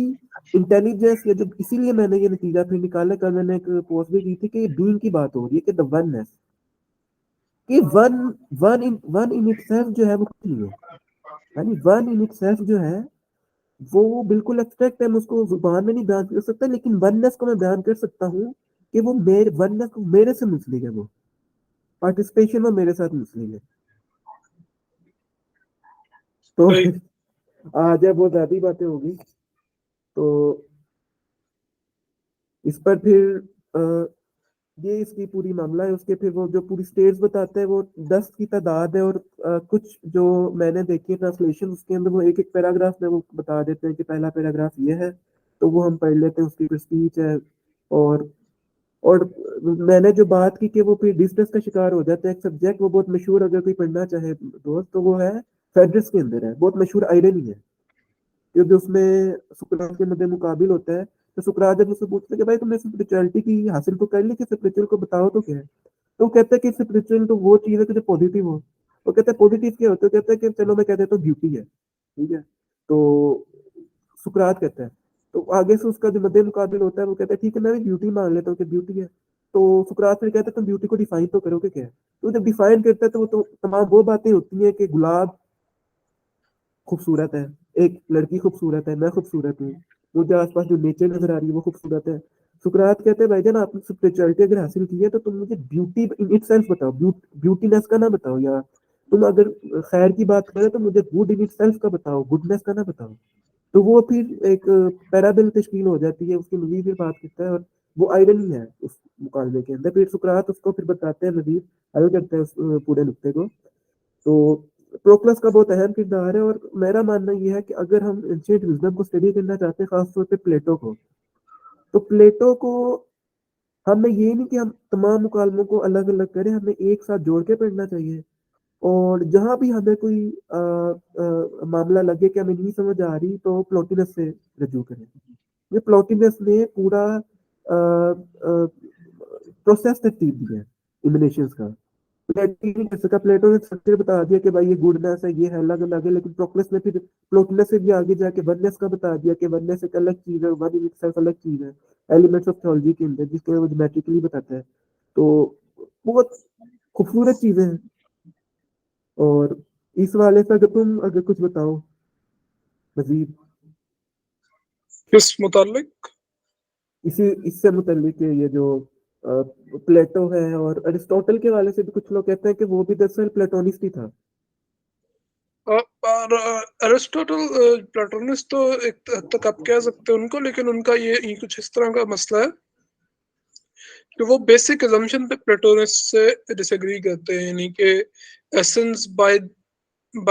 इंटेलिजेंस, या जो, इसीलिए मैंने ये नतीजा फिर निकाला, कल मैंने एक पोस्ट भी की थी कि बीइंग की बात हो रही है कि द वननेस, कि वन इन इटसेल्फ जो है वो कुछ नहीं है। यानी वन इन इटसेल्फ जो है वो बिल्कुल एब्स्ट्रैक्ट है, मैं उसको जुबान में नहीं बयान कर सकता, लेकिन वननेस को मैं बयान कर सकता हूँ कि वो मेरे वननेस मेरे से मुंसलिक है, वो पार्टिसिपेशन में मेरे साथ मुंसलिक है। तो भाई आज है बहुत ज्यादा ही बातें होगी, तो इस पर फिर ये इसकी पूरी मामला है। उसके फिर वो जो पूरी स्टेट्स बताते हैं वो 10 की तादाद है, और कुछ जो मैंने देखी ट्रांसलेशन उसके अंदर वो एक एक पैराग्राफ में वो बता देते हैं कि पहला पैराग्राफ ये है, तो वो हम पढ़ लेते हैं, उसकी फिर स्पीच है। और और मैंने जो बात की कि वो फिर डिस्टर्स का शिकार हो जाता है एक सब्जेक्ट, वो बहुत मशहूर, अगर कोई पढ़ना चाहे दोस्त, तो वो है फेड्रिक्स के अंदर है, बहुत मशहूर आयरनी है, क्योंकि उसमें सुकरात के मध्य मुकाबिल होता है। तो सुकरात जब उससे पूछते हैं कि भाई तुमने स्पिरिचुअलिटी की हासिल तो कर ली, कि स्पिरिचुअल को बताओ तो क्या है, तो वो कहता है कि स्पिरिचुअल तो वो चीज है कि जो पॉजिटिव हो। वो कहता है पॉजिटिव क्या होता है, कहता है कि चलो मैं कह देता हूँ ब्यूटी है, ठीक है। तो सुकरात कहता है, तो आगे से उसका जो मध्य मुकाबिल होता है वो कहता है ठीक है मैं भी ब्यूटी मान लेता हूँ कि ब्यूटी है। तो सुकरात फिर कहता है तुम ब्यूटी को डिफाइन तो करोगे क्या है। तो जब डिफाइन करता है तो वो तो तमाम वो बातें होती हैं कि गुलाब खूबसूरत है, एक लड़की खूबसूरत है, मैं खूबसूरत हूँ, मुझे आसपास जो नेचर नजर आ रही है वो खूबसूरत है। सुकरात कहते हैं भाईजान आपने स्पिरिचुअलिटी अगर हासिल की है तो तुम मुझे ब्यूटी इन इट सेल्फ बताओ, ब्यूटीनेस का ना बताओ, या तुम अगर खैर की बात करें तो मुझे गुड इन इट सेल्फ का बताओ, गुडनेस का ना बताओ। तो वो फिर एक पैराबल तश्कील हो जाती है, उसकी मजीद फिर बात करता है, और वो आयरनी है उस मुकालमे के अंदर। फिर सुकरात उसको फिर बताते हैं, मजीद आगे करते हैं उस पूरे नुक्ते को। तो प्रोक्लस का बहुत अहम किरदार है, और मेरा मानना यह है कि अगर हम एंशिएंट विजडम को स्टडी करना चाहते हैं, खासतौर पे प्लेटो को, तो प्लेटो को हमें ये नहीं कि हम तमाम मुकालमों को अलग अलग करें, हमें एक साथ जोड़ के पढ़ना चाहिए। और जहां भी हमें कोई मामला लगे कि हमें नहीं समझ आ रही, तो प्लोटिनस से रजू करें। ये प्लोटिनस ने पूरा प्रोसेस तरतीब दिया है इमिनेशंस का। प्लेटो नहीं कर सका, प्लेटो ने स्ट्रक्चर बता दिया कि भाई ये गुडनेस है, ये है, अलग अलग है, लेकिन प्रोक्लस ने फिर प्लोटिनस से भी आगे जाके वननेस का बता दिया कि वननेस एक अलग चीज है, वन इन इटसेल्फ अलग चीज है, एलिमेंट्स ऑफ थ्योलॉजी के अंदर, जिसके वो ज्योमेट्रिकली बताता है। तो बहुत खूबसूरत चीजें हैं। और इस वाले से अगर तुम अगर कुछ बताओ मजीद, किस मुतालिक? इसी इससे मुतल्लिक ये जो प्लेटो है, और अरिस्टोटल के वाले से भी कुछ लोग कहते हैं कि वो भी दरअसल प्लेटोनिस्ट ही था। और अरिस्टोटल प्लेटोनिस्ट तो एक हद तक आप कह सकते हैं उनको, लेकिन उनका ये कुछ इस तरह का मसला है कि वो बेसिक अजम्पशन पे प्लेटोनिस्ट से डिसएग्री करते हैं, यानी कि एसेंस बाय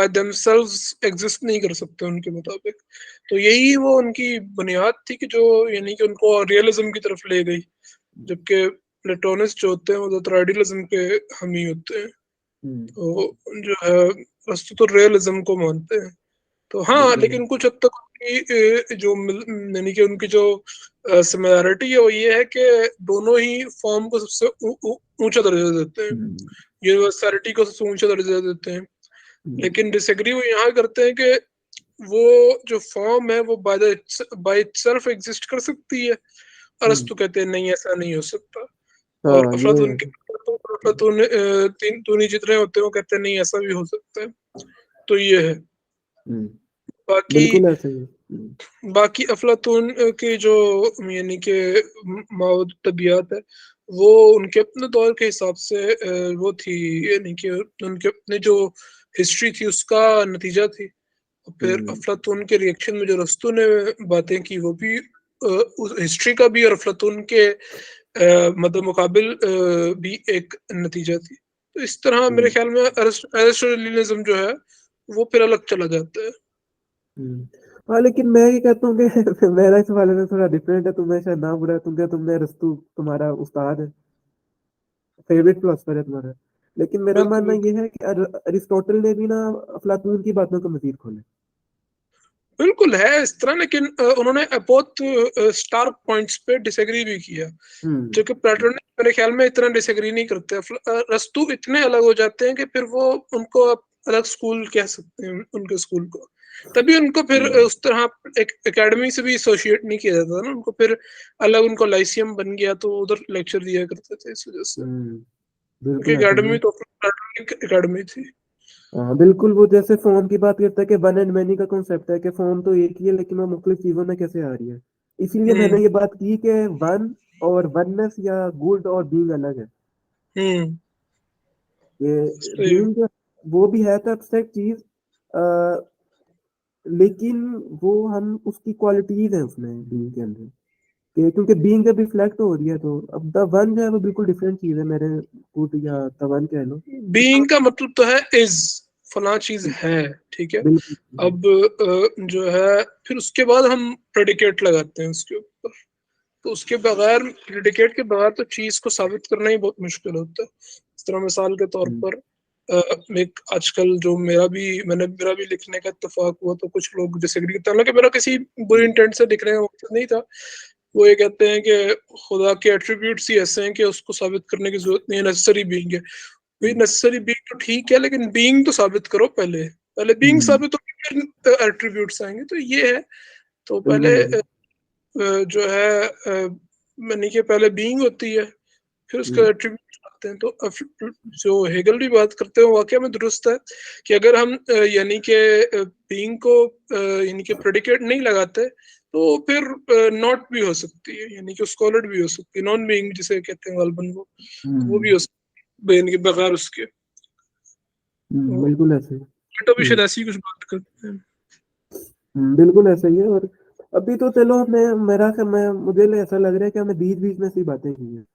देमसेल्व्स एग्जिस्ट नहीं कर सकते उनके मुताबिक। तो यही वो उनकी बुनियाद थी कि जो यानी कि उनको रियलिज्म की तरफ ले गई, जबकि प्लेटोनिस्ट जो होते हैं वो ज्यादातर आइडियलिज्म के हामी होते हैं। तो जो है अरस्तु तो रियलिज्म को मानते हैं। तो हाँ, बिल्कुल। लेकिन कुछ हद तक उनकी यानी कि उनकी जो सिमिलैरिटी है वो ये है कि दोनों ही फॉर्म को सबसे ऊंचा दर्जा देते हैं, यूनिवर्सैलिटी को सबसे ऊंचा दर्जा देते हैं। लेकिन डिसएग्री वो यहाँ करते हैं कि वो जो फॉर्म है वो बाय इटसेल्फ एग्जिस्ट कर सकती है। अरस्तु कहते हैं नहीं, ऐसा नहीं हो सकता। और हाँ ये अफलातून के अफलातूनी जितने होते हैं वो कहते हैं नहीं, ऐसा भी हो सकता है। तो ये है। बाकी बिल्कुल ऐसा ही है। बाकी अफलातून के जो यानी कि मौद तबियत है वो उनके अपने दौर के हिसाब से वो थी, यानी कि उनके अपने जो हिस्ट्री थी उसका नतीजा थी। और फिर अफलातून के रिएक्शन में जो रस्तू ने बातें की वो भी उस हिस्ट्री का भी और अफलातून के मतलब मुकाबिल भी एक नतीजा थी। तो इस तरह मेरे ख्याल में एरिस्टोटेलिज्म जो है वो फिर अलग चला जाता है। हाँ, लेकिन मैं ये कहता हूँ कि मेरा इस वाले में थोड़ा डिफरेंट है। तुम्हें शायद ना बुरा तुम क्या, तुमने रस्तू तुम्हारा उस्ताद है, फेवरेट फिलोसफर है तुम्हारा। लेकिन मेरा बिल्कुल मानना बिल्कुल ये है कि अरिस्टोटल ने भी ना अफलातून की बातों को मजीद खोला। बिल्कुल है इस तरह, लेकिन उन्होंने बहुत स्टार्क पॉइंट्स पे डिसएग्री भी किया, जो कि प्लेटो ने मेरे ख्याल में इतना डिसएग्री नहीं करते। रस्तू इतने अलग हो जाते हैं कि फिर वो उनको आप अलग स्कूल कह सकते हैं उनके स्कूल को। तभी उनको फिर उस तरह एक एकेडमी से भी एसोसिएट नहीं किया जाता ना, उनको फिर अलग उनको लाइसियम बन गया तो उधर लेक्चर दिया करते थे इस वजह से, क्योंकि बिल्कुल ऐसा ही है। एकेडमी तो एकेडमी थी। हाँ बिल्कुल, वो जैसे फॉर्म की बात करता है कि वन एंड मैनी का कॉन्सेप्ट है कि फॉर्म तो एक ही है लेकिन वो मुख्तलिफ चीजों में कैसे आ रही है। इसीलिए मैंने हम्म ये बात की कि वन और वननेस या गुड और बीइंग अलग है। हम्म ये सही है। बीइंग वो भी है तो एब्स्ट्रैक्ट चीज, लेकिन वो हम उसकी क्वालिटीज है उसमें बीइंग के अंदर, कि क्योंकि बीइंग जब रिफ्लेक्ट हो रही है तो अब द वन जो है वो बिल्कुल डिफरेंट चीज है मेरे गुड या द वन कह लो। बीइंग का मतलब तो है इज, फला चीज है, ठीक है। बिल्कुल। अब जो है फिर उसके बाद हम प्रेडिकेट लगाते हैं उसके ऊपर। तो उसके बगैर, प्रेडिकेट के बगैर तो चीज को साबित करना ही बहुत मुश्किल होता है। इस तरह मिसाल के तौर पर एक आजकल जो मेरा भी लिखने का इत्तेफाक हुआ तो कुछ लोग डिसएग्री करते हैं, हालांकि मेरा किसी बुरे इंटेंट से लिखने का मकसद नहीं था। वो ये कहते हैं कि खुदा के एट्रीब्यूट्स ही ऐसे हैं कि उसको साबित करने की जरूरत नहीं है, नेसेसरी बीइंग है। भाई नेसेसरी बीइंग तो ठीक है, लेकिन बीइंग तो साबित करो पहले। पहले बीइंग साबित होगी फिर एट्रीब्यूट्स आएंगे, तो ये है। तो पहले बिल्कुल। जो है यानी कि पहले बीइंग होती है, फिर उसके एट्रीब्यूट्स आते हैं। तो जो हेगल भी बात करते हैं वाकई में दुरुस्त है कि अगर हम यानी कि बीइंग को यानी कि प्रेडिकेट नहीं लगाते तो फिर नॉट भी हो सकती है, यानी कि स्कॉलर्ड भी हो सकती है, नॉन बीइंग जिसे कहते हैं गालबन वो, तो वो भी हो सकती है यानी कि बगैर उसके। तो बिल्कुल ऐसे ही। प्लेटो भी शायद ऐसी ही कुछ बात करते हैं। बिल्कुल ऐसा ही है। और अभी तो चलो मैं मुझे ऐसा लग रहा है कि हमने बीच बीच में सी बातें की हैं।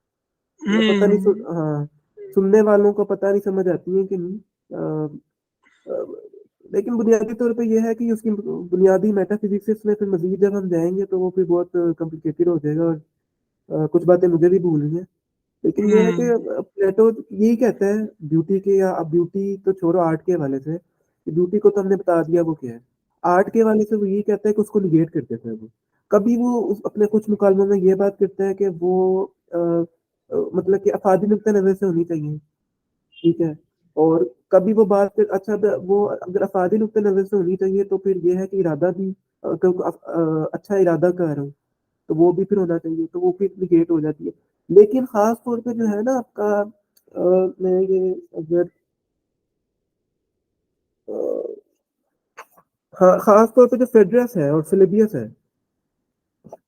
ये पता नहीं हम्म हाँ, सुनने वालों को पता नहीं समझ आती है कि नहीं। लेकिन बुनियादी तौर पे ये है कि उसकी बुनियादी मेटाफिजिक्स में फिर मजीद जब हम जाएंगे तो वो फिर बहुत कॉम्प्लिकेटेड हो जाएगा। और कुछ बातें मुझे भी भूलनी है। लेकिन ये है कि हम्म प्लेटो यही कहता है ब्यूटी के, या अब ब्यूटी तो छोड़ो आर्ट के हवाले से, कि ब्यूटी को तो हमने बता दिया वो क्या है। आर्ट के हवाले से वो यही कहता है कि उसको निगेट कर देता है वो। कभी वो अपने कुछ मुकालमों में ये बात करता है कि वो मतलब कि अफादी नुक्ता नजर से होनी चाहिए, ठीक है। और कभी वो बात अच्छा वो अगर अफादी नुक्ता नजर से होनी चाहिए तो फिर ये है कि इरादा भी अच्छा इरादा कर रहा हूँ तो वो भी फिर होना चाहिए, तो वो फिर निगेट हो जाती है। लेकिन खास तौर पे जो है ना आपका मैं ये अगर अ, हाँ, खास तौर पे जो फेड्रस है और फिलिबियस है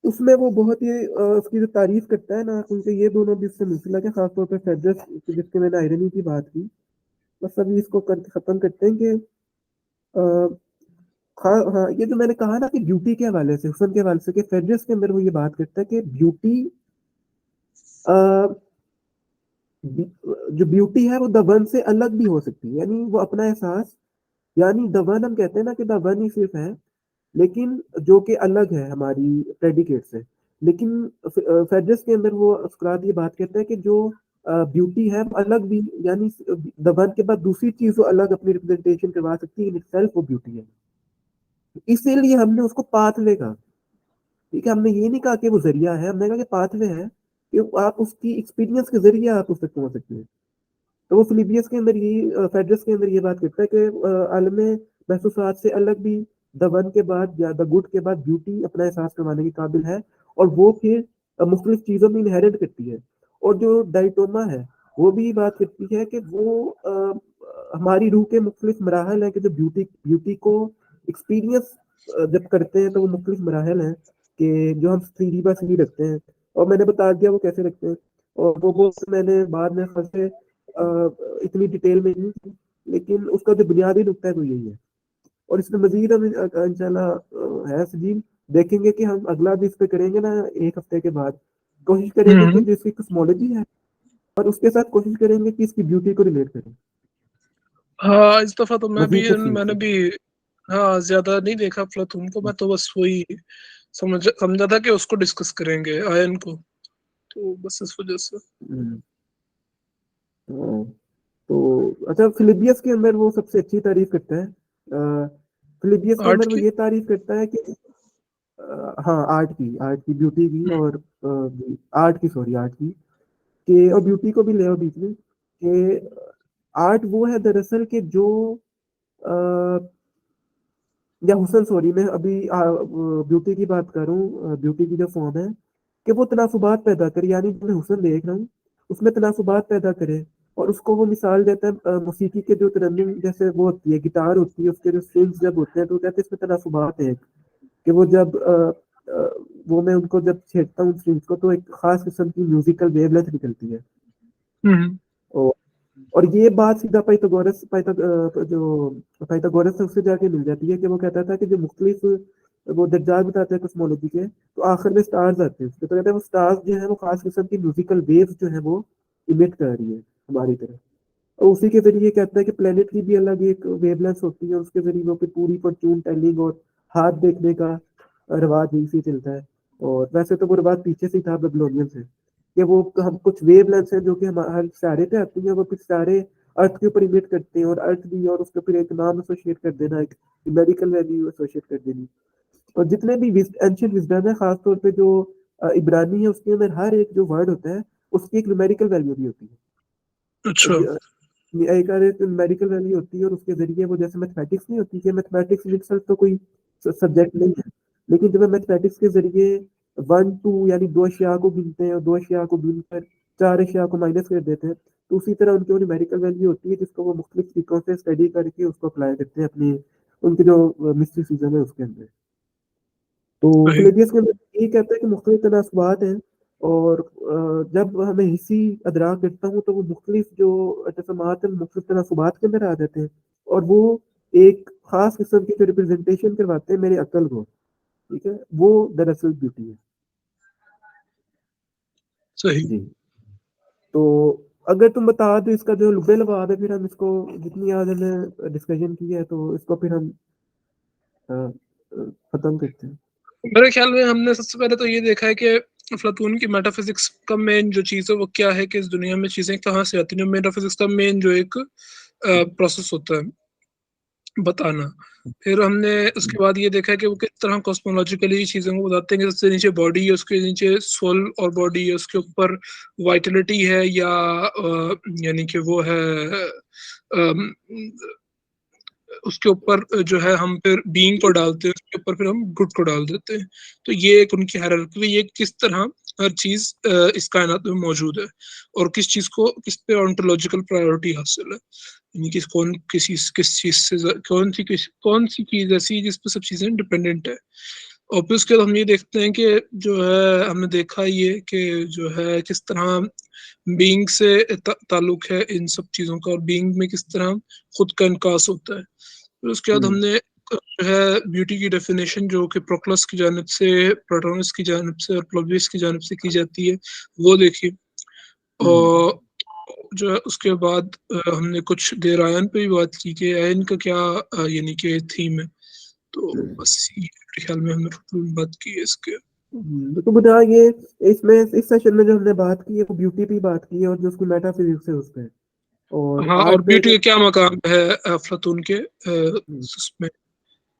उसमें वो बहुत ही उसकी जो तारीफ करता है ना, क्योंकि ये दोनों भी उससे मिलती है। खास तौर पे फेड्रस जिसके मैंने आयरनी की बात की, बस अभी इसको खत्म करते हैं कि हाँ हाँ, ये जो मैंने कहा ना कि ब्यूटी के हवाले से, हुस्न के हवाले से, कि फेड्रस के अंदर वो ये बात करता है कि ब्यूटी जो ब्यूटी है वो द वन से अलग भी हो सकती है, यानी वो अपना एहसास, यानी द वन हम कहते हैं ना कि द वन ही सिर्फ है, लेकिन जो कि अलग है हमारी प्रेडिकेट से। लेकिन फेड्रस के अंदर वो सुकरात ये बात कहता है कि जो ब्यूटी है वो अलग भी, यानी द वन के बाद दूसरी चीज वो अलग अपनी रिप्रेजेंटेशन करवा सकती है, इन इटसेल्फ वो ब्यूटी है। इसीलिए हमने उसको पाथवे कहा। ठीक है, हमने ये नहीं कहा कि वो जरिया है, हमने कहा कि पाथवे है, कि आप उसकी एक्सपीरियंस के जरिए आप उस तक पहुंच सकते हैं। तो वो फिलिपियंस के अंदर ये फेड्रस के अंदर ये बात करता है कि आलम महसूसात से अलग भी द वन के बाद या द गुड के बाद ब्यूटी अपना एहसास करवाने के काबिल है। और वो फिर मुख्तलिफ चीज़ों में इनहेरिट करती है। और जो डाइटोमा है वो भी बात करती है कि वो हमारी रूह के मुख्तलिफ मराहल हैं कि जो ब्यूटी ब्यूटी को एक्सपीरियंस जब करते हैं तो वो मुख्तलिफ मराहल हैं कि जो हम 3D बाय 3D रखते हैं, और मैंने बता दिया वो कैसे रखते हैं। और वो मैंने बाद में खास से इतनी डिटेल में नहीं की, लेकिन उसका जो बुनियादी नुकता है वो यही है। और इसमें मजीद हम इंशाल्लाह है सजीव, देखेंगे कि हम अगला भी इस पे करेंगे ना 1 हफ्ते के बाद, कोशिश करेंगे कि हम्म। जो इसकी कॉस्मोलॉजी है और उसके साथ कोशिश करेंगे कि इसकी ब्यूटी को रिलेट करें हाँ, इस दफा तो मजीद तफसील मैंने से। भी हाँ ज्यादा नहीं देखा प्लाटून को, मैं तो बस वही समझा था कि उसको डिस्कस करेंगे आयन को, तो बस इस वजह से। हम्म, हाँ। तो अच्छा, फिलिबियस के अंदर वो सबसे अच्छी तारीफ करता है। फिलिबियस के आर्ट अंदर वो की। ये तारीफ करता है कि हाँ, आर्ट की ब्यूटी की, हम्म। और आर्ट की, सॉरी, आर्ट की, कि और ब्यूटी को भी ले आओ बीच में, कि आर्ट वो है दरअसल कि जो या हुसन, सॉरी, मैं अभी ब्यूटी की बात कर रहा हूँ। ब्यूटी की जो फॉर्म है कि वो तनासुबात पैदा करे, यानी जो मैं हुसन देख रहा हूँ उसमें तनासुबात पैदा करे। और उसको वो मिसाल देता है मौसीकी के जो तरन्नुम जैसे वो होती है, गिटार होती है, उसके जो स्ट्रिंग्स जब होते हैं तो वो कहते हैं इसमें तनासुबात है, कि वो जब वो मैं उनको जब छेड़ता हूँ स्ट्रिंग्स को तो एक खास किस्म की म्यूजिकल वेवलेंथ निकलती है। हम्म। और और ये बात सीधा जो पाइथागोरस से उससे जाके मिल जाती है, कि वो कहता था कि जो मुख्तलिफ वो दर्जात बताते हैं कosmology के, तो आखिर में स्टार्स आते हैं उसके, तो कहते हैं वो स्टार्स जो है वो खास किस्म की म्यूजिकल वेव्स जो है वो इमिट कर रही है हमारी तरफ। और उसी के जरिए कहता है कि प्लेनेट की भी अलग एक वेवलेंथ होती है, उसके जरिए वो फिर पूरी फॉर्चून टेलिंग और हाथ देखने का रिवाज यही से चलता है। और वैसे तो वो रिवाज पीछे से ही था बेबीलोनियन से, कि वो हम कुछ वेवलेंथ है जो कि हमारे सारे पे आती है, वो कुछ सारे अर्थ के ऊपर इमिट करते हैं, और अर्थ भी, और उसके फिर एक नाम एसोसिएट कर देना, एक न्यूमेरिकल वैल्यू एसोसिएट कर देनी। और जितने भी एंशियंट विजडम है, खासतौर पे जो इब्रानी है, उसके अंदर हर एक जो वर्ड होता है उसकी एक न्यूमेरिकल वैल्यू भी होती अच्छा। है। एक मेडिकल वैल्यू होती है, और उसके जरिए वो, जैसे मैथमेटिक्स नहीं होती, कि मैथमेटिक्स इन itself तो कोई सब्जेक्ट नहीं है, लेकिन जब हम मैथमेटिक्स के जरिए 1 2 यानी दो अशिया को गिनते हैं और दो अशिया को गिनकर चार अशिया को माइनस कर देते हैं, तो उसी तरह उनकी वो न्यूमेरिकल वैल्यू होती है जिसको वो मुख्तलिफ तरीकों से स्टडी करके उसको अप्लाई करते हैं अपनी उनके जो मिस्टिसिज्म है उसके अंदर। तो सही। फिलिपियंस के अंदर ये कहता है कि मुख्तलिफ तनासबात हैं, और जब हमें हिस्सी अदराक करता हूँ तो वो मुख्तलिफ जो तसमात हैं मुख्तलिफ तनासबात के अंदर आ जाते हैं, और वो एक खास किस्म की जो रिप्रेजेंटेशन करवाते हैं मेरे अक्ल को, ठीक है, वो दरअसल ब्यूटी है। सही। जी। तो अगर तुम बता दो इसका जो लुबे लबाब है, फिर हम इसको, जितनी आज हमने डिस्कशन की है तो इसको फिर हम खत्म करते हैं। मेरे ख्याल में हमने सबसे पहले तो ये देखा है कि अफलातून की मेटाफिजिक्स का मेन जो चीज़ है वो क्या है, कि इस दुनिया में चीज़ें कहाँ से आती हैं। मेटाफिजिक्स का मेन जो एक प्रोसेस होता है बताना। फिर हमने उसके बाद ये देखा कि वो किस तरह कॉस्मोलॉजिकली चीज़ों को बताते हैं कि सबसे नीचे बॉडी है, उसके नीचे सोल और बॉडी है, उसके ऊपर वाइटलिटी है या यानी कि वो है अम, उसके ऊपर जो है हम फिर बीइंग को डालते हैं, उसके ऊपर फिर हम गुड को डाल देते हैं। तो ये एक उनकी हायरार्की, ये किस तरह हर चीज इस कायनात में मौजूद है और किस चीज को किस पे ऑन्टोलॉजिकल प्रायोरिटी हासिल है, यानी कि किस चीज से कौन सी चीज ऐसी है जिस पे सब चीजें डिपेंडेंट है। और फिर उसके बाद हम ये देखते हैं कि जो है हमने देखा ये कि जो है किस तरह बीइंग से ताल्लुक है इन सब चीज़ों का, और बीइंग में किस तरह खुद का इनकास होता है। फिर उसके बाद हम्म, हमने जो है ब्यूटी की डेफिनेशन जो कि प्रोक्लस की जानिब से, प्रोटोनस की जानिब से और प्लोबियस की जानिब से की जाती है वो देखी। हम्म, और जो है उसके बाद हमने कुछ देर आयन पे भी बात की कि आयन का क्या यानी कि थीम है। तो बस ये मेरे ख्याल में हमने बात की है इसके। तो बता ये, इसमें इस सेशन में जो हमने बात की है वो ब्यूटी पे ही बात की है, और जो उसकी मेटाफिजिक्स है उस पे, और हाँ, और आर्ट पे ब्यूटी जो का क्या मकाम है अफलातून के उसमें,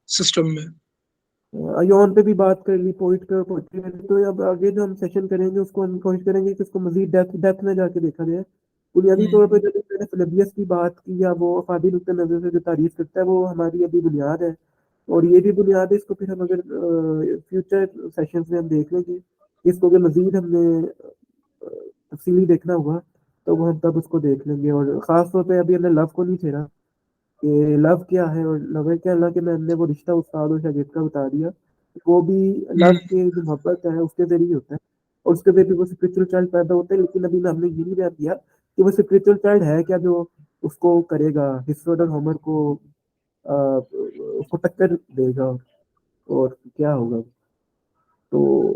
सिस्टम में। अय्योन पे भी बात कर ली, पोइट्री कर ली, तो अब आगे जो हम सेशन करेंगे उसको हम कोशिश करेंगे कि उसको मजीद डेप्थ डेप्थ में जाके देखा जाए। बुनियादी तौर पर हम्म। जब मैंने फिलिबियस की बात की या वो अफादी नुक्ते नजर से जो तारीफ करता है वो हमारी अभी बुनियाद है, और ये भी बुनियाद है। इसको फिर हम अगर फ्यूचर सेशंस में हम देख लेंगे, इसको अगर मजीद हमने तफसीली देखना हुआ तो वो हम तब उसको देख लेंगे। और ख़ास तौर पे अभी हमने लव को नहीं छेड़ा, कि लव क्या है और लव है क्या, हालांकि मैंने वो रिश्ता उस्ताद और शागिर्द का बता दिया। वो भी लव के जो मोहब्बत है उसके जरिए होता है, और उसके जरिए वो स्पिरिचुअल चाइल्ड पैदा होता है। लेकिन अभी हमने ये नहीं बयान किया कि वो स्पिरिचुअल चाइल्ड है क्या जो उसको करेगा, हिस्ट्रोड और होमर को उसको टक्कर देगा, और क्या होगा। तो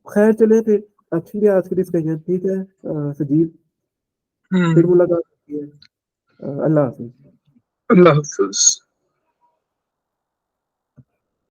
खैर चले फिर, अच्छी है आज की डिस्कशन, ठीक है सजीव, फिर हम्म। मुलाकात होती है। अल्लाह हाफिज। अल्लाह हाफिज।